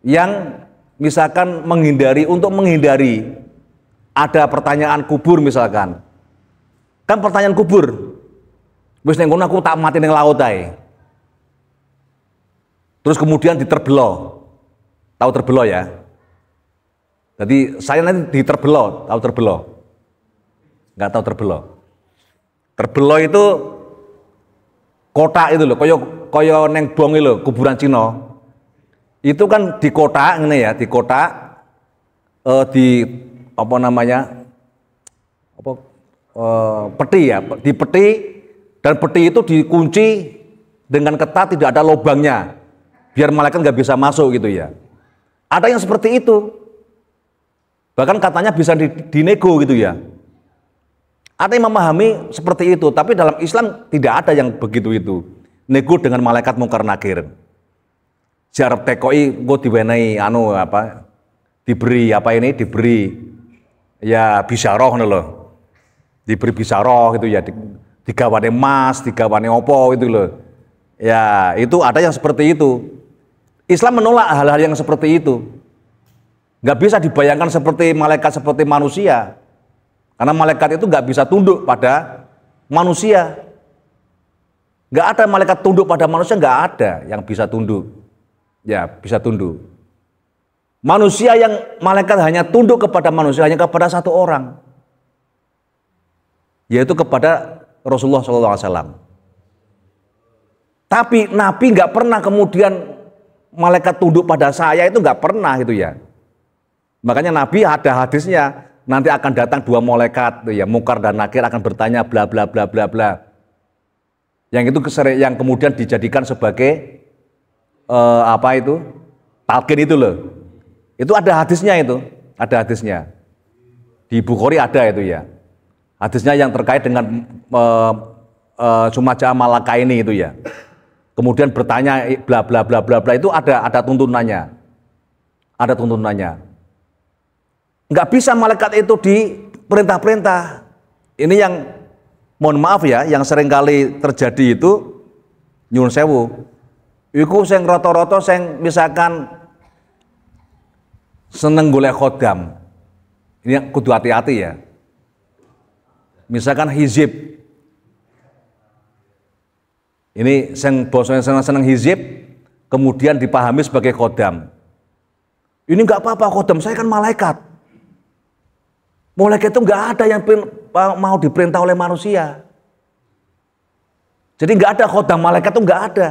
yang misalkan untuk menghindari ada pertanyaan kubur misalkan. Kan pertanyaan kubur. Wes ning kono aku tak mati ning laut ae. Terus kemudian diterbelo. Tahu terbelo ya? Jadi saya nanti diterbelo, tahu terbelo? Nggak tahu terbelo. Terbelo itu kotak itu loh, koyo neng bong itu loh, kuburan Cina. Itu kan di kotak ini ya, di kotak di apa namanya? Peti ya, di peti, dan peti itu dikunci dengan ketat, tidak ada lubangnya. Biar malaikat nggak bisa masuk gitu ya. Ada yang seperti itu. Bahkan katanya bisa dinego gitu ya. Ada yang memahami seperti itu, tapi dalam Islam tidak ada yang begitu itu. Nego dengan malaikat mungkar nakir. Jarab tekoi gue diwenehi diberi ya bisaroh loh. Diberi bisaroh gitu ya, digawane emas, digawane opo itu loh. Ya, itu ada yang seperti itu. Islam menolak hal-hal yang seperti itu. Nggak bisa dibayangkan seperti malaikat seperti manusia, karena malaikat itu nggak bisa tunduk pada manusia. Nggak ada malaikat tunduk pada manusia, nggak ada yang bisa tunduk. Ya bisa tunduk. Manusia yang malaikat hanya tunduk kepada manusia hanya kepada satu orang. yaitu kepada Rasulullah SAW. Tapi Nabi nggak pernah kemudian malaikat tunduk pada saya, itu nggak pernah gitu ya. Makanya Nabi ada hadisnya, nanti akan datang dua malaikat, gitu ya, Mungkar dan Nakir akan bertanya bla bla bla bla bla. Yang itu yang kemudian dijadikan sebagai talqin itu loh. Itu ada hadisnya itu, ada hadisnya. Di Bukhari ada itu ya. Hadisnya yang terkait dengan Sumaja Malaka ini itu ya. Kemudian bertanya bla bla bla bla bla, itu ada tuntunannya. Ada tuntunannya. Nggak bisa malaikat itu diperintah-perintah. Ini yang mohon maaf ya, yang seringkali terjadi itu nyuwun sewu. Iku sing rata-rata sing misalkan seneng golek khodam. Ini kudu hati-hati ya. Misalkan hizib. Ini sing bosone seneng hizib kemudian dipahami sebagai khodam. Ini enggak apa-apa, khodam saya kan malaikat. Malaikat itu enggak ada yang mau diperintah oleh manusia. Jadi enggak ada khodam malaikat, itu enggak ada.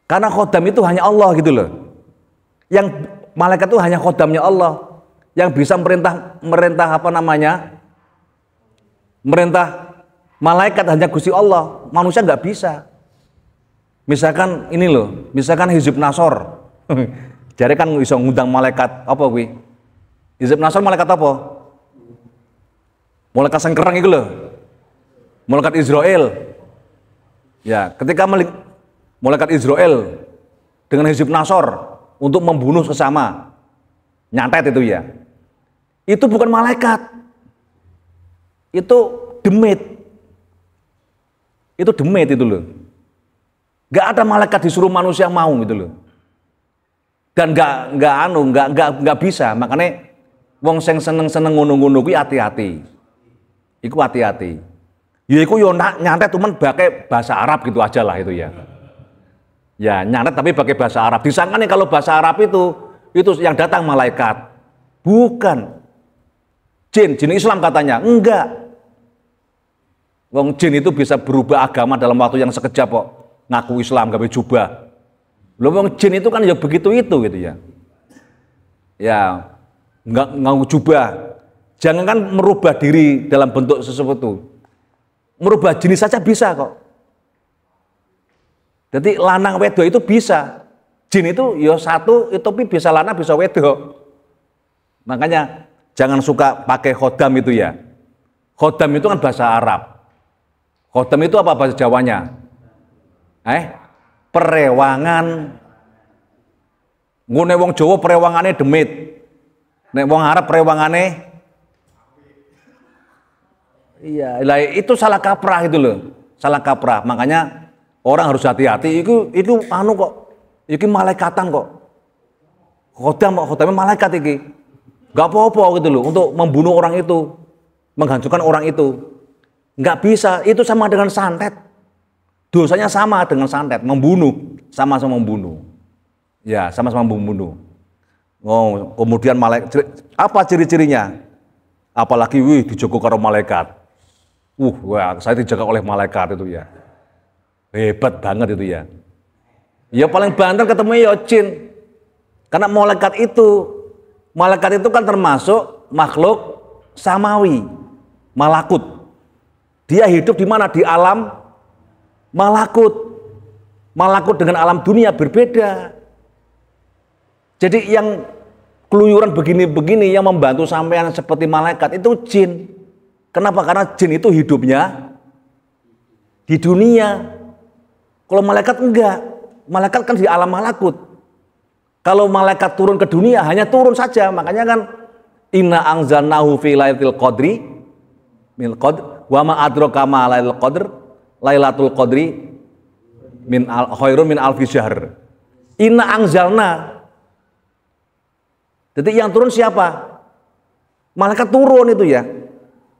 Karena khodam itu hanya Allah gitu loh. Yang malaikat itu hanya khodamnya Allah. Yang bisa merintah apa namanya? Merintah malaikat hanya Gusti Allah. Manusia nggak bisa. Misalkan ini loh, misalkan Hizib Nasor. Jadi kan bisa ngundang malaikat apa kuwi? Hizib Nasor malaikat apa? Malaikat sengkereng itu loh. Malaikat Israel. Ya, ketika malaikat Israel dengan Hizib Nasor untuk membunuh sesama, nyantet itu ya. Itu bukan malaikat. Itu demit. Itu demit itu loh. Gak ada malaikat disuruh manusia mau gitu loh. Dan gak bisa. Makanya wong sing seneng ngono-ngono kuwi hati-hati. Iku hati-hati. Ya iku yo nyantet cuman pakai bahasa Arab gitu aja lah itu ya. Ya nyantet tapi pakai bahasa Arab. Disangkanya kalau bahasa Arab itu yang datang malaikat. Bukan. Jin Islam katanya. Enggak. Wong jin itu bisa berubah agama dalam waktu yang sekejap kok. Ngaku Islam, gawe jubah. Loh wong jin itu kan ya begitu itu gitu ya. Ya, enggak ngaku jubah. Jangan kan merubah diri dalam bentuk sesuatu. Merubah jenis saja bisa kok. Jadi lanang wedok itu bisa. Jin itu ya satu, tapi bisa lanang bisa wedok. Makanya jangan suka pakai khodam itu ya. Khodam itu kan bahasa Arab. Khodam itu apa bahasa Jawanya? Perewangan. Ngene wong Jawa perewangane demit. Nek wong Arab perewangane iya, itu salah kaprah itu loh. Salah kaprah. Makanya orang harus hati-hati. Itu anu kok. Iki malaikatan kok. Khodamnya malaikat iki. Gak apa-apa gitu loh untuk membunuh orang itu, menghancurkan orang itu. Nggak bisa, itu sama dengan santet. Dosanya sama dengan santet, membunuh, sama-sama membunuh. Ya, sama-sama membunuh. Oh, kemudian apa ciri-cirinya? Apalagi dijaga karo malaikat. Wah, saya dijaga oleh malaikat itu ya. Hebat banget itu ya. Ya paling banter ketemu ya jin. Karena malaikat itu kan termasuk makhluk samawi, malakut. Dia hidup di mana? Di alam malakut. Malakut dengan alam dunia berbeda. Jadi yang keluyuran begini-begini yang membantu sampean seperti malaikat itu jin. Kenapa? Karena jin itu hidupnya di dunia. Kalau malaikat enggak. Malaikat kan di alam malakut. Kalau malaikat turun ke dunia hanya turun saja. Makanya kan inna anzalnahu fi lailatul qadri min qadr wa ma adraka ma lailatul qadr lailatul qadri khairun min alfi syahr. Inna anzalna. Jadi yang turun siapa? Malaikat turun itu ya.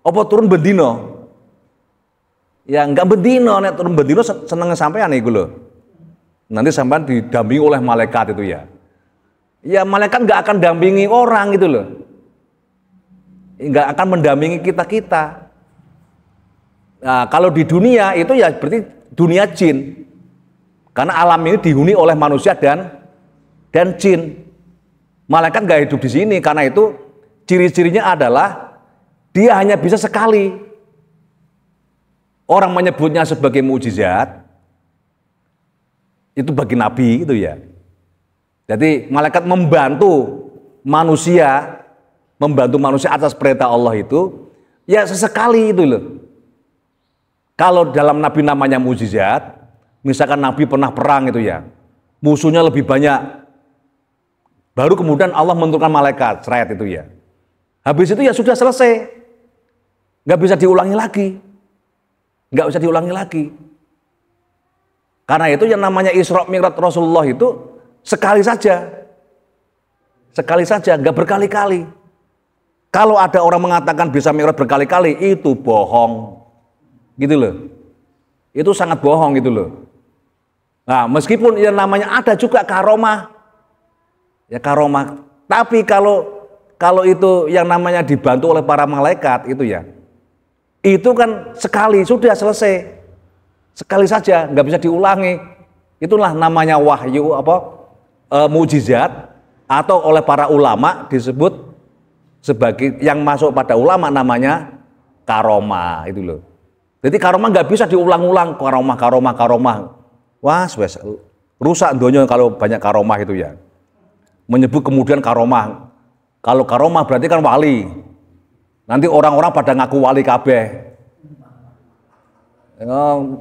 Apa turun bendino? Ya enggak bendino, nek turun bendino seneng sampean iku lho. Nanti sampean didampingi oleh malaikat itu ya. Ya malaikat enggak akan dampingi orang gitu loh. nggak akan mendampingi kita. Nah, kalau di dunia itu ya berarti dunia jin. Karena alam ini dihuni oleh manusia dan jin. Malaikat nggak hidup di sini, karena itu ciri-cirinya adalah dia hanya bisa sekali. Orang menyebutnya sebagai mukjizat, itu bagi Nabi itu ya. Jadi malaikat membantu manusia atas perintah Allah itu, ya sesekali itu loh. Kalau dalam Nabi namanya mukjizat, misalkan Nabi pernah perang itu ya, musuhnya lebih banyak, baru kemudian Allah menurunkan malaikat, seret itu ya. Habis itu ya sudah selesai, nggak bisa diulangi lagi. Nggak usah diulangi lagi. Karena itu yang namanya Isra Mi'raj Rasulullah itu sekali saja, nggak berkali-kali. Kalau ada orang mengatakan bisa Mi'raj berkali-kali, itu bohong, gitu loh. Itu sangat bohong gitu loh. Nah, meskipun yang namanya ada juga karomah, ya karomah. Tapi kalau itu yang namanya dibantu oleh para malaikat itu ya. Itu kan sekali sudah selesai, sekali saja, nggak bisa diulangi. Itulah namanya wahyu mukjizat, atau oleh para ulama disebut sebagai yang masuk pada ulama namanya karomah itu loh. Jadi karomah nggak bisa diulang-ulang, karomah. Wah, rusak dunia kalau banyak karomah itu ya. Menyebut kemudian karomah. Kalau karomah berarti kan wali. Nanti orang-orang pada ngaku wali kabeh.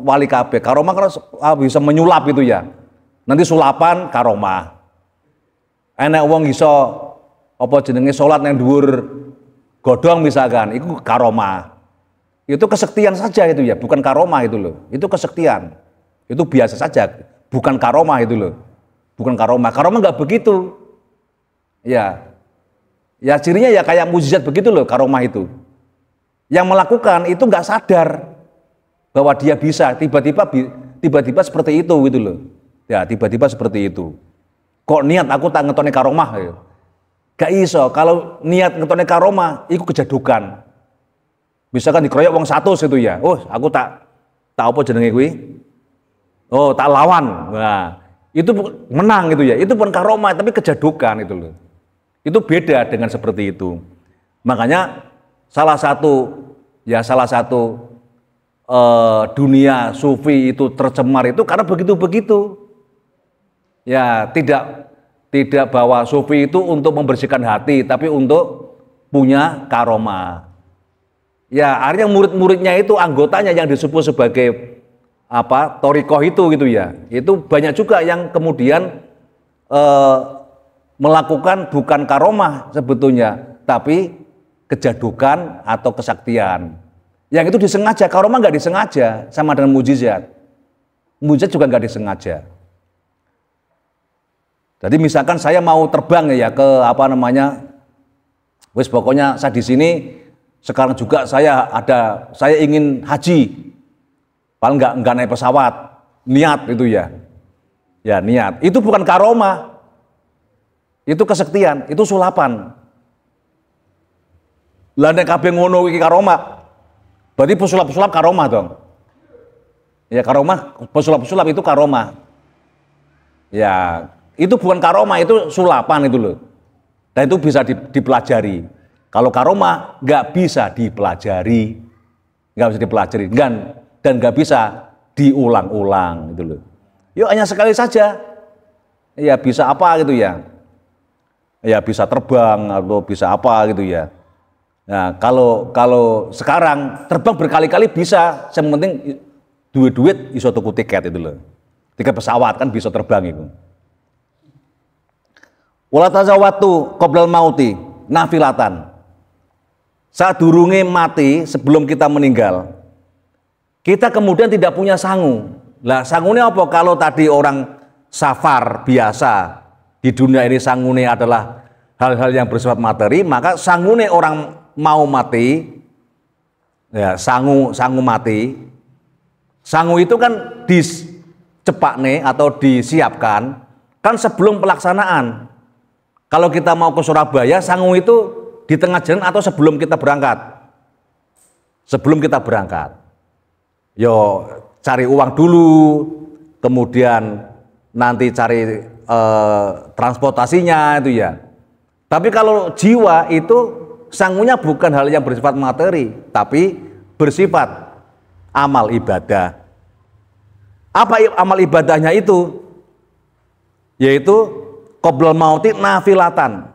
Wali kabeh. Karomah kan bisa menyulap itu ya. Nanti sulapan karomah. Enek wong iso apa jenenge salat nang dhuwur godhong misalkan, itu karomah. Itu kesektian saja itu ya, bukan karomah itu loh. Itu kesektian. Itu biasa saja, bukan karomah itu loh. Bukan karomah. Karomah enggak begitu. Ya. Ya cirinya ya kayak mukjizat begitu loh karomah itu. Yang melakukan itu nggak sadar bahwa dia bisa, tiba-tiba seperti itu gitu loh. Ya tiba-tiba seperti itu. Kok niat aku tak ngetone karomah ya. Gak iso, kalau niat ngetone karomah itu kejadukan. Misalkan dikeroyok wong 100 itu ya. Oh, aku tak apa jenenge kuwi? Oh, tak lawan. Nah, itu menang gitu ya. Itu bukan karomah tapi kejadukan itu loh. Itu beda dengan seperti itu. Makanya salah satu dunia sufi itu tercemar itu karena begitu-begitu. Ya, tidak bahwa sufi itu untuk membersihkan hati, tapi untuk punya karomah. Ya, artinya murid-muridnya itu anggotanya yang disebut sebagai torikoh itu gitu ya. Itu banyak juga yang kemudian melakukan bukan karomah sebetulnya, tapi kejadukan atau kesaktian. Yang itu disengaja, karomah nggak disengaja, sama dengan mukjizat. Mukjizat juga nggak disengaja. Jadi misalkan saya mau terbang ya ke pokoknya saya di sini sekarang juga saya ingin haji, paling nggak naik pesawat, niat itu ya, niat. Itu bukan karomah. Itu kesektian, itu sulapan. Lah nek kabeh ngono iki karomah. Berarti pesulap-pesulap karomah dong. Ya karomah, pesulap-pesulap itu karomah. Ya, itu bukan karomah, itu sulapan itu loh. Dan itu bisa dipelajari. Kalau karomah nggak bisa dipelajari. Dan nggak bisa diulang-ulang gitu loh. Yuk hanya sekali saja. Ya bisa apa gitu ya. Ya bisa terbang atau bisa apa gitu ya. Nah kalau sekarang terbang berkali-kali bisa, yang penting duit iso tuku tiket itu loh. Tiket pesawat kan bisa terbang itu. Wala tazawwatu qoblal mauti nafilatan. Saat durunge mati, sebelum kita meninggal, kita kemudian tidak punya sangu. Lah sangune apa? Kalau tadi orang safar biasa, di dunia ini sangune adalah hal-hal yang bersifat materi, maka sangune orang mau mati, ya sangu mati, sangu itu kan dicepakne atau disiapkan kan sebelum pelaksanaan. Kalau kita mau ke Surabaya, sangu itu di tengah jalan atau sebelum kita berangkat? Sebelum kita berangkat. Yo cari uang dulu, kemudian nanti cari transportasinya itu ya. Tapi kalau jiwa itu sangunya bukan hal yang bersifat materi, tapi bersifat amal ibadah. Apa amal ibadahnya itu? Yaitu qoblal mauti nafilatan.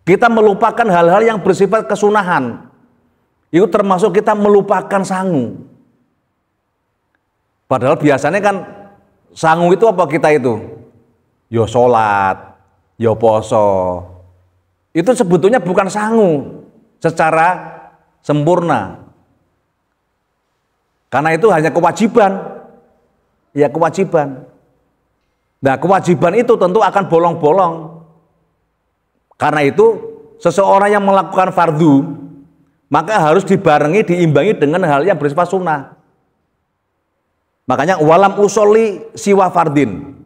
Kita melupakan hal-hal yang bersifat kesunahan. Itu termasuk kita melupakan sangu. Padahal biasanya kan sangu itu apa kita itu? Yo sholat, yo poso. Itu sebetulnya bukan sangu secara sempurna. Karena itu hanya kewajiban. Ya kewajiban. Nah kewajiban itu tentu akan bolong-bolong. Karena itu seseorang yang melakukan fardu maka harus dibarengi, diimbangi dengan hal yang bersifat sunnah. Makanya walam usolli siwa fardin.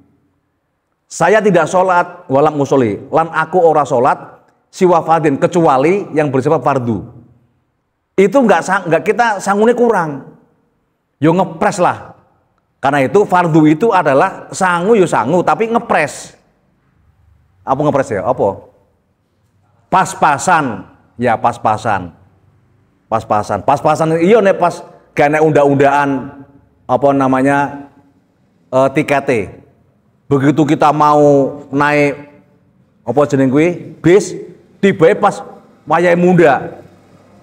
Saya tidak sholat walam usolli. Lan aku ora sholat siwa fardin kecuali yang bersifat fardu. Itu enggak kita sanggupnya kurang. Yo ngepres lah. Karena itu fardu itu adalah sangu yo sangu tapi ngepres. Apa ngepres ya? Apa? Pas-pasan. Ya pas-pasan. Pas-pasan iya nek pas kene unda-undaan apa namanya tikete. Begitu kita mau naik apa jeneng kuwi bis tibae pas wayahe munda.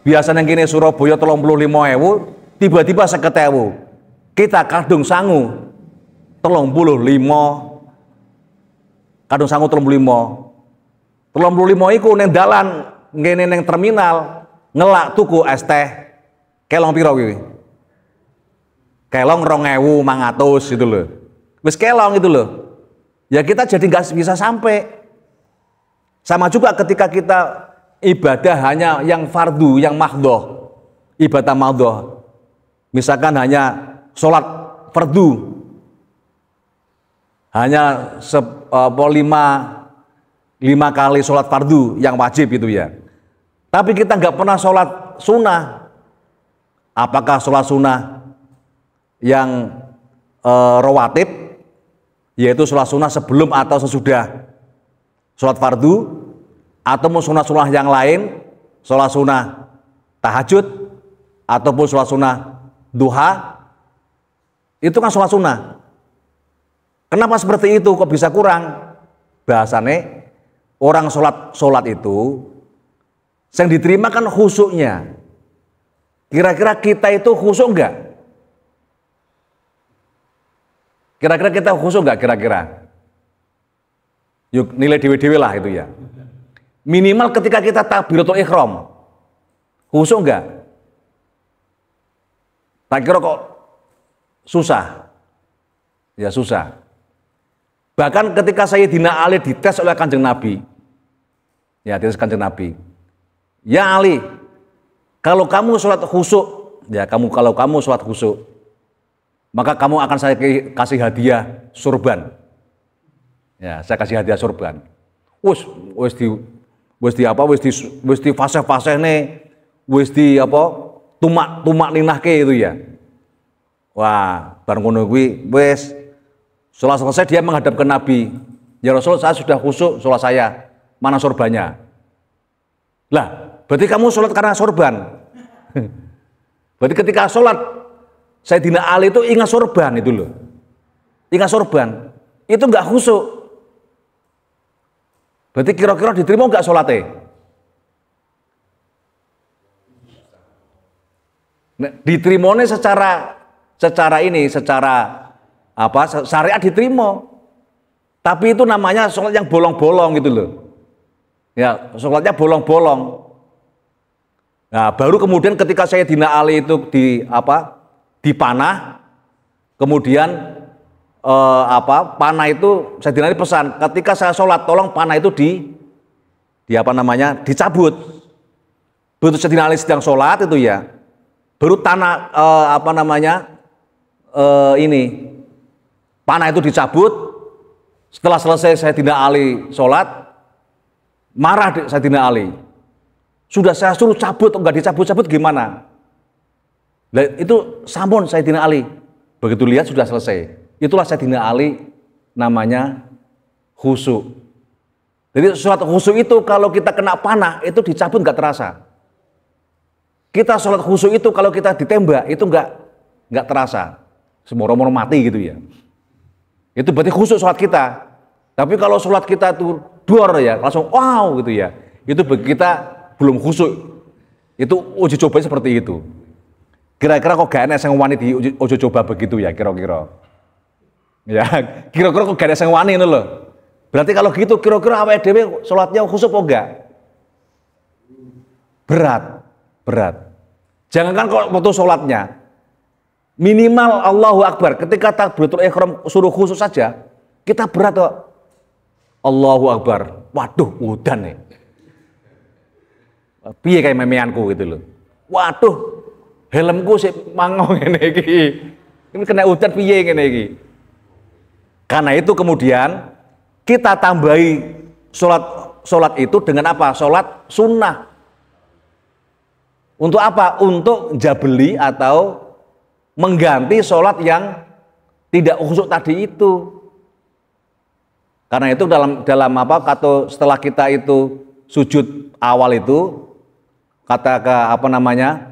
Biasanya kene Surabaya 35.000, tiba-tiba 50.000. Kita kadung sangu 35. Kadung sangu 35. 35 iku ning dalan ngene ning terminal ngelak tuku es teh kelong piro kuwi? Kelong 2.500 gitu loh. Wis kelong itu loh. Ya kita jadi nggak bisa sampai. Sama juga ketika kita ibadah hanya yang fardu, yang mahdhoh. Ibadah mahdhoh. Misalkan hanya sholat fardu. Hanya 5 kali sholat fardu yang wajib itu ya. Tapi kita nggak pernah sholat sunnah. Apakah sholat sunnah yang rawatib, yaitu sholat sunnah sebelum atau sesudah sholat fardu, atau sunnah-sunnah yang lain, sholat sunnah tahajud, ataupun sholat sunnah duha, itu kan sholat sunnah. Kenapa seperti itu kok bisa kurang? Bahasane orang sholat itu yang diterima kan khusyuknya. Kira-kira kita itu khusyuk enggak? Kira-kira kita khusyuk enggak kira-kira? Yuk nilai dewe-dewe lah itu ya. Minimal ketika kita takbiratul ihram. Khusyuk enggak? Tak kira kok susah. Ya susah. Bahkan ketika Sayyidina Ali dites oleh Kanjeng Nabi. Ya, dites Kanjeng Nabi. Ya Ali, kalau kamu sholat khusyuk, ya kalau kamu sholat khusyuk, maka kamu akan saya kasih hadiah surban. Ya, saya kasih hadiah surban. Wis di fasih-fasih nih, wis di apa? Tumak ninahke itu ya. Wah, bareng ngono kuwi wis sholat selesai dia menghadap ke Nabi. Ya Rasul, saya sudah khusyuk sholat saya. Mana surbannya? Lah, berarti kamu sholat karena sorban. Berarti ketika sholat Sayyidina Ali itu ingat sorban itu loh. Ingat sorban. Itu enggak khusyuk. Berarti kira-kira diterima enggak sholatnya? Nah, diterimanya secara apa? Syariat diterima. Tapi itu namanya sholat yang bolong-bolong gitu loh. Ya, sholatnya bolong-bolong. Nah, baru kemudian ketika Sayyidina Ali itu dipanah, kemudian panah itu Sayyidina Ali pesan, ketika saya sholat tolong panah itu dicabut. Begitu Sayyidina Ali sedang sholat itu ya, baru panah itu dicabut. Setelah selesai Sayyidina Ali sholat, marah Sayyidina Ali. Sudah saya suruh cabut, enggak dicabut-cabut gimana? Nah, itu sampun Sayyidina Ali. Begitu lihat sudah selesai. Itulah Sayyidina Ali namanya khusyuk. Jadi sholat khusyuk itu kalau kita kena panah itu dicabut nggak terasa. Kita sholat khusyuk itu kalau kita ditembak itu nggak terasa. Semoro-moro mati gitu ya. Itu berarti khusyuk sholat kita. Tapi kalau sholat kita itu duar ya, langsung wow gitu ya. Itu bagi kita belum khusyuk. Itu uji coba seperti itu. Kira-kira kok gak enak yang wani di uji coba begitu ya kira-kira. Ya, kira-kira kok gak ada yang wani itu loh. Berarti kalau gitu kira-kira awake dhewe sholatnya khusyuk apa enggak? Berat. Jangankan kalau waktu sholatnya, minimal Allahu Akbar. Ketika takbiratul ihram suruh khusyuk saja, kita berat kok. Allahu Akbar. Waduh, udan nih. Piye kayak memeanku gitu loh. Waduh, helmku sih mangong ngene iki. Ini kena udan piye ngene iki. Karena itu kemudian kita tambahi sholat itu dengan apa? Sholat sunnah. Untuk apa? Untuk jabeli atau mengganti sholat yang tidak khusyuk tadi itu. Karena itu dalam apa? Kata setelah kita itu sujud awal itu kata ke apa namanya?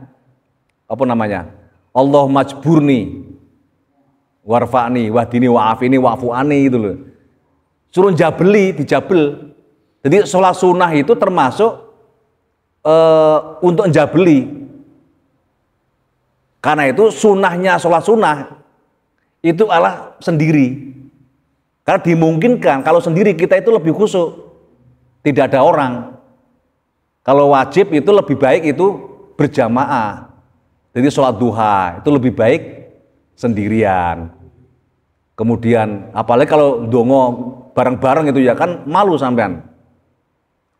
Allah majburni warfa'ni wahdini wa'afini wa'fu'ani itu loh. Suruh jabeli, dijabel. Jadi sholat sunnah itu termasuk untuk jabeli. Karena itu sunnahnya sholat sunnah itu adalah sendiri. Karena dimungkinkan kalau sendiri kita itu lebih khusyuk. Tidak ada orang. Kalau wajib itu lebih baik itu berjamaah. Jadi sholat duha itu lebih baik sendirian. Kemudian apalagi kalau dongo bareng-bareng itu ya kan malu sampean.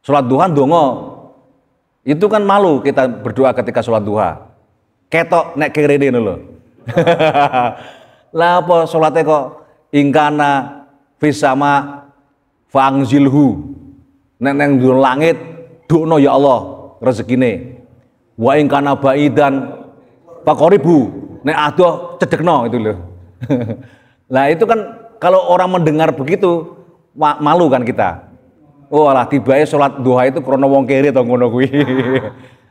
Sholat duha dongo itu kan malu kita berdoa ketika sholat duha. Ketok nek kerene lho. Lah apa sholatnya kok ingkana fisama fangzilhu. Nek nang dhuwur langit dono ya Allah rezekine. Wa ingkana baidan faqoribu. Nek adoh cedekno itu lho. Lah itu kan kalau orang mendengar begitu malu kan kita. Oh alah tibae sholat duha itu krono wong kere to ngono kuwi.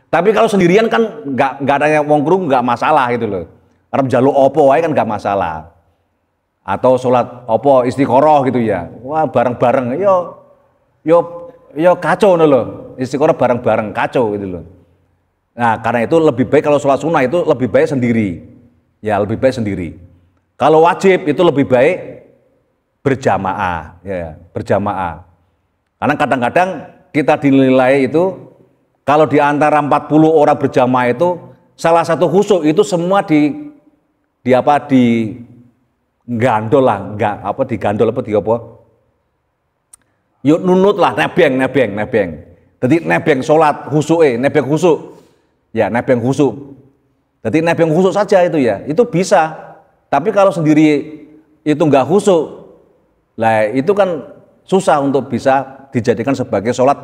Tapi kalau sendirian kan nggak ada wong krungu nggak masalah gitu loh. Arep njaluk opo wae kan nggak masalah. Atau sholat opo istiqoroh gitu ya. Wah bareng-bareng yo kacau nih loh. Istiqoroh bareng-bareng kacau gitu loh. Nah karena itu lebih baik kalau sholat sunnah itu lebih baik sendiri. Ya lebih baik sendiri. Kalau wajib itu lebih baik berjamaah, ya berjamaah. Karena kadang-kadang kita dinilai itu kalau di antara 40 orang berjamaah itu salah satu khusyuk itu semua di gandol lah, digandol apa. Yuk nunut lah, nebeng. Jadi nebeng sholat khusyuk, nebeng khusyuk. Ya nebeng khusyuk. Jadi nebeng khusyuk saja itu ya, itu bisa. Tapi kalau sendiri itu enggak khusyuk, lah itu kan susah untuk bisa dijadikan sebagai sholat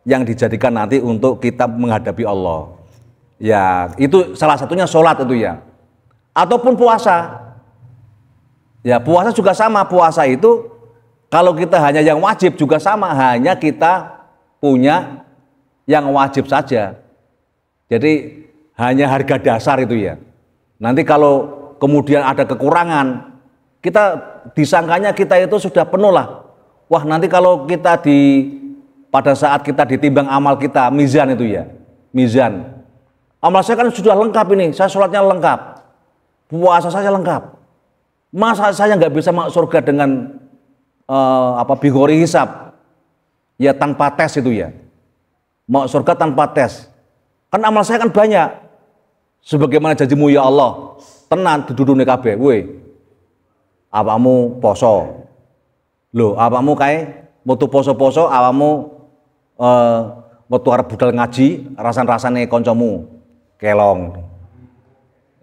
yang dijadikan nanti untuk kita menghadapi Allah. Ya, itu salah satunya sholat itu ya. Ataupun puasa. Ya, puasa juga sama. Puasa itu kalau kita hanya yang wajib juga sama. Hanya kita punya yang wajib saja. Jadi hanya harga dasar itu ya. Nanti kalau kemudian ada kekurangan, kita disangkanya kita itu sudah penuh lah. Wah, nanti kalau kita pada saat kita ditimbang amal kita, mizan itu ya, mizan. Amal saya kan sudah lengkap ini, saya sholatnya lengkap, puasa saya lengkap. Masa saya nggak bisa masuk surga dengan bigori hisab? Ya tanpa tes itu ya. Mau surga tanpa tes. Kan amal saya kan banyak. Sebagaimana janjimu ya Allah, tenan dudune kabeh, woi. Apamu poso. Loh, apamu kae metu poso-poso, apamu metu arep budal ngaji, rasan-rasane kancamu kelong.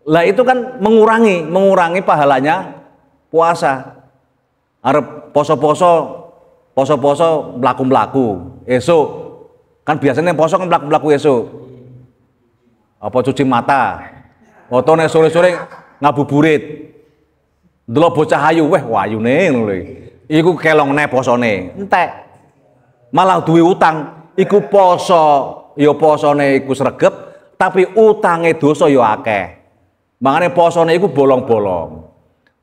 Lah itu kan mengurangi pahalanya puasa. Arep poso-poso mlaku-mlaku. Esuk Kan biasanya poso kan mlaku-mlaku esuk. Apa cuci mata. Otone sore-sore ngabuburit. Ndelok bocah ayu, weh wayune ngono lho. Iku kelongne posone. Entek. Malah duwe utang, iku poso, ya posone iku sregep, tapi utange dosa ya akeh. Makanya posone iku bolong-bolong.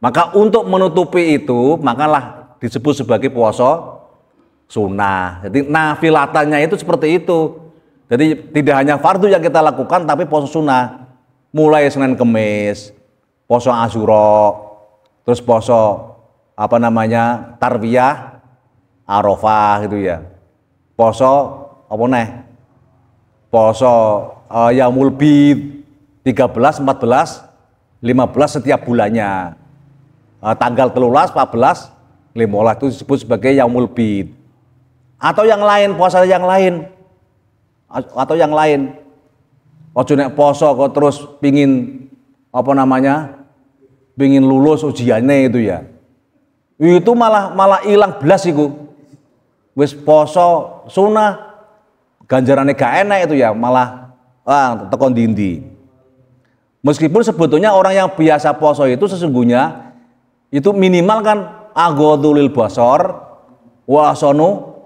Maka untuk menutupi itu, makalah disebut sebagai puasa sunnah. Jadi nafilatannya itu seperti itu. Jadi tidak hanya fardu yang kita lakukan, tapi puasa sunnah. Mulai Senin Kemis, puasa Asyura, terus puasa Tarwiyah, Arafah gitu ya. Puasa apa neh? Puasa Yaumul Bid 13, 14, 15 setiap bulannya. Tanggal 13, 14, 15 itu disebut sebagai Yaumul Bid. Atau yang lain, puasa yang lain. Atau yang lain. Ojo nek poso kok terus pingin pingin lulus ujiannya itu ya. Itu malah hilang belas iku. Wis poso sunah ganjarane gak enak itu ya, malah tekon dindi. Meskipun sebetulnya orang yang biasa poso itu sesungguhnya itu minimal kan agodulil basor wa sonu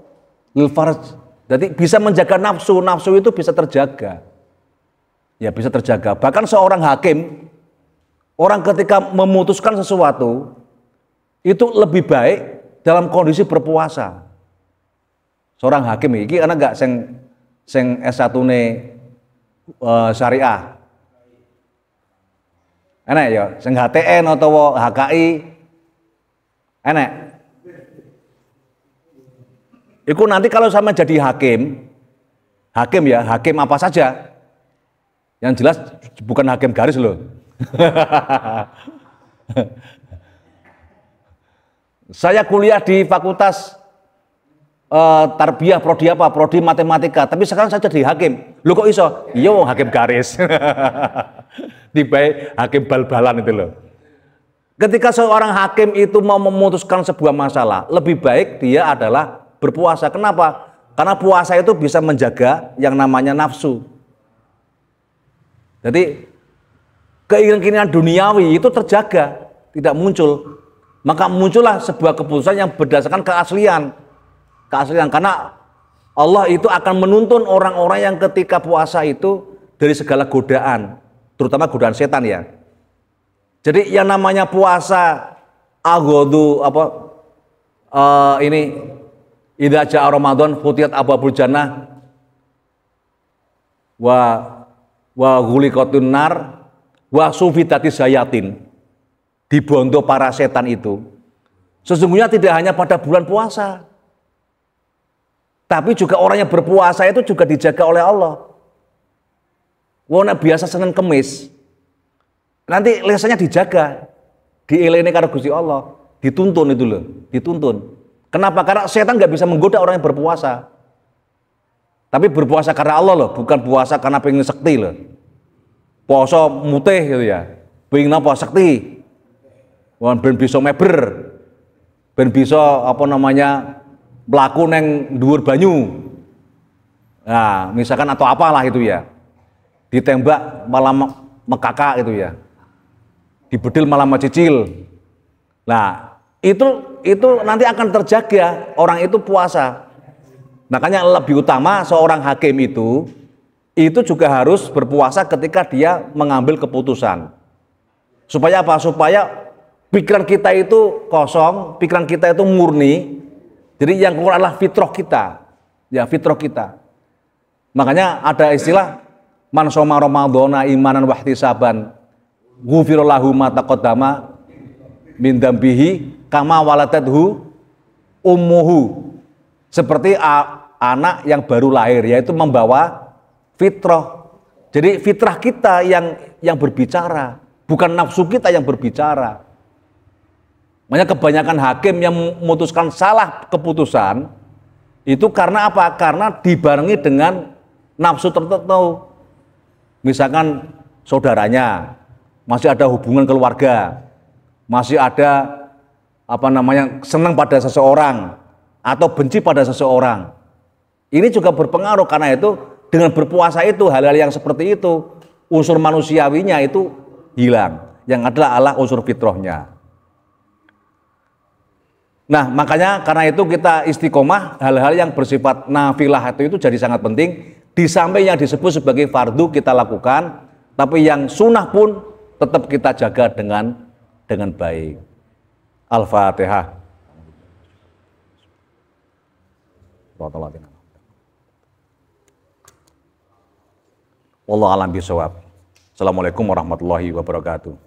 lil farj. Jadi bisa menjaga nafsu itu bisa terjaga. Ya bisa terjaga. Bahkan seorang hakim, orang ketika memutuskan sesuatu itu lebih baik dalam kondisi berpuasa. Seorang hakim iki karena enggak sing S1-ne syariah. Enak ya, sing HTN atau HKI enak. Iku nanti kalau sama jadi hakim ya, hakim apa saja. Yang jelas bukan hakim garis loh. Saya kuliah di Fakultas Tarbiyah, prodi apa? Prodi Matematika. Tapi sekarang saya jadi hakim. Loh kok iso? Iya hakim garis. Dibaik hakim bal-balan itu loh. Ketika seorang hakim itu mau memutuskan sebuah masalah, lebih baik dia adalah berpuasa. Kenapa? Karena puasa itu bisa menjaga yang namanya nafsu. Jadi keinginan duniawi itu terjaga, tidak muncul. Maka muncullah sebuah keputusan yang berdasarkan keaslian. Karena Allah itu akan menuntun orang-orang yang ketika puasa itu dari segala godaan, terutama godaan setan ya. Jadi yang namanya puasa agodu idza jaa Ramadan futiyat abwabul jannah wa ghuliqatun nar wa sufidatis sayatin. Dibondo para setan itu sesungguhnya tidak hanya pada bulan puasa, tapi juga orang yang berpuasa itu juga dijaga oleh Allah. Wong biasa Senin Kemis nanti lesanya dijaga, dieleni karo Gusti Allah, dituntun itu loh, dituntun. Kenapa? Karena setan nggak bisa menggoda orang yang berpuasa. Tapi berpuasa karena Allah loh, bukan puasa karena pengen sekti loh. Poso mutih gitu ya, pengen apa sekti. Ben bisa meber, ben bisa melaku neng dhuwur banyu. Nah, misalkan atau apalah itu ya. Ditembak malah mekakak itu ya. Dibedil malah macicil. Nah, itu nanti akan terjaga orang itu puasa. Makanya lebih utama seorang hakim itu juga harus berpuasa ketika dia mengambil keputusan. Supaya apa? Supaya pikiran kita itu kosong, pikiran kita itu murni. Jadi yang keluar adalah fitrah kita. Ya, fitrah kita. Makanya ada istilah man shoma ramadhana imanan wa ihtisaban ghufira lahu ma taqaddama min dzambihi kama waladatuhu ummuhu. Seperti anak yang baru lahir, yaitu membawa fitrah. Jadi fitrah kita yang berbicara, bukan nafsu kita yang berbicara. Makanya kebanyakan hakim yang memutuskan salah keputusan itu karena apa? Karena dibarengi dengan nafsu tertentu. Misalkan saudaranya masih ada hubungan keluarga, masih ada senang pada seseorang atau benci pada seseorang. Ini juga berpengaruh, karena itu dengan berpuasa itu hal-hal yang seperti itu unsur manusiawinya itu hilang, yang adalah unsur fitrahnya. Nah, makanya karena itu kita istiqomah hal-hal yang bersifat nafilah itu jadi sangat penting. Di samping yang disebut sebagai fardu kita lakukan, tapi yang sunnah pun tetap kita jaga dengan baik. Al-Fatihah. Wallahu a'lam bishawab. Assalamualaikum warahmatullahi wabarakatuh.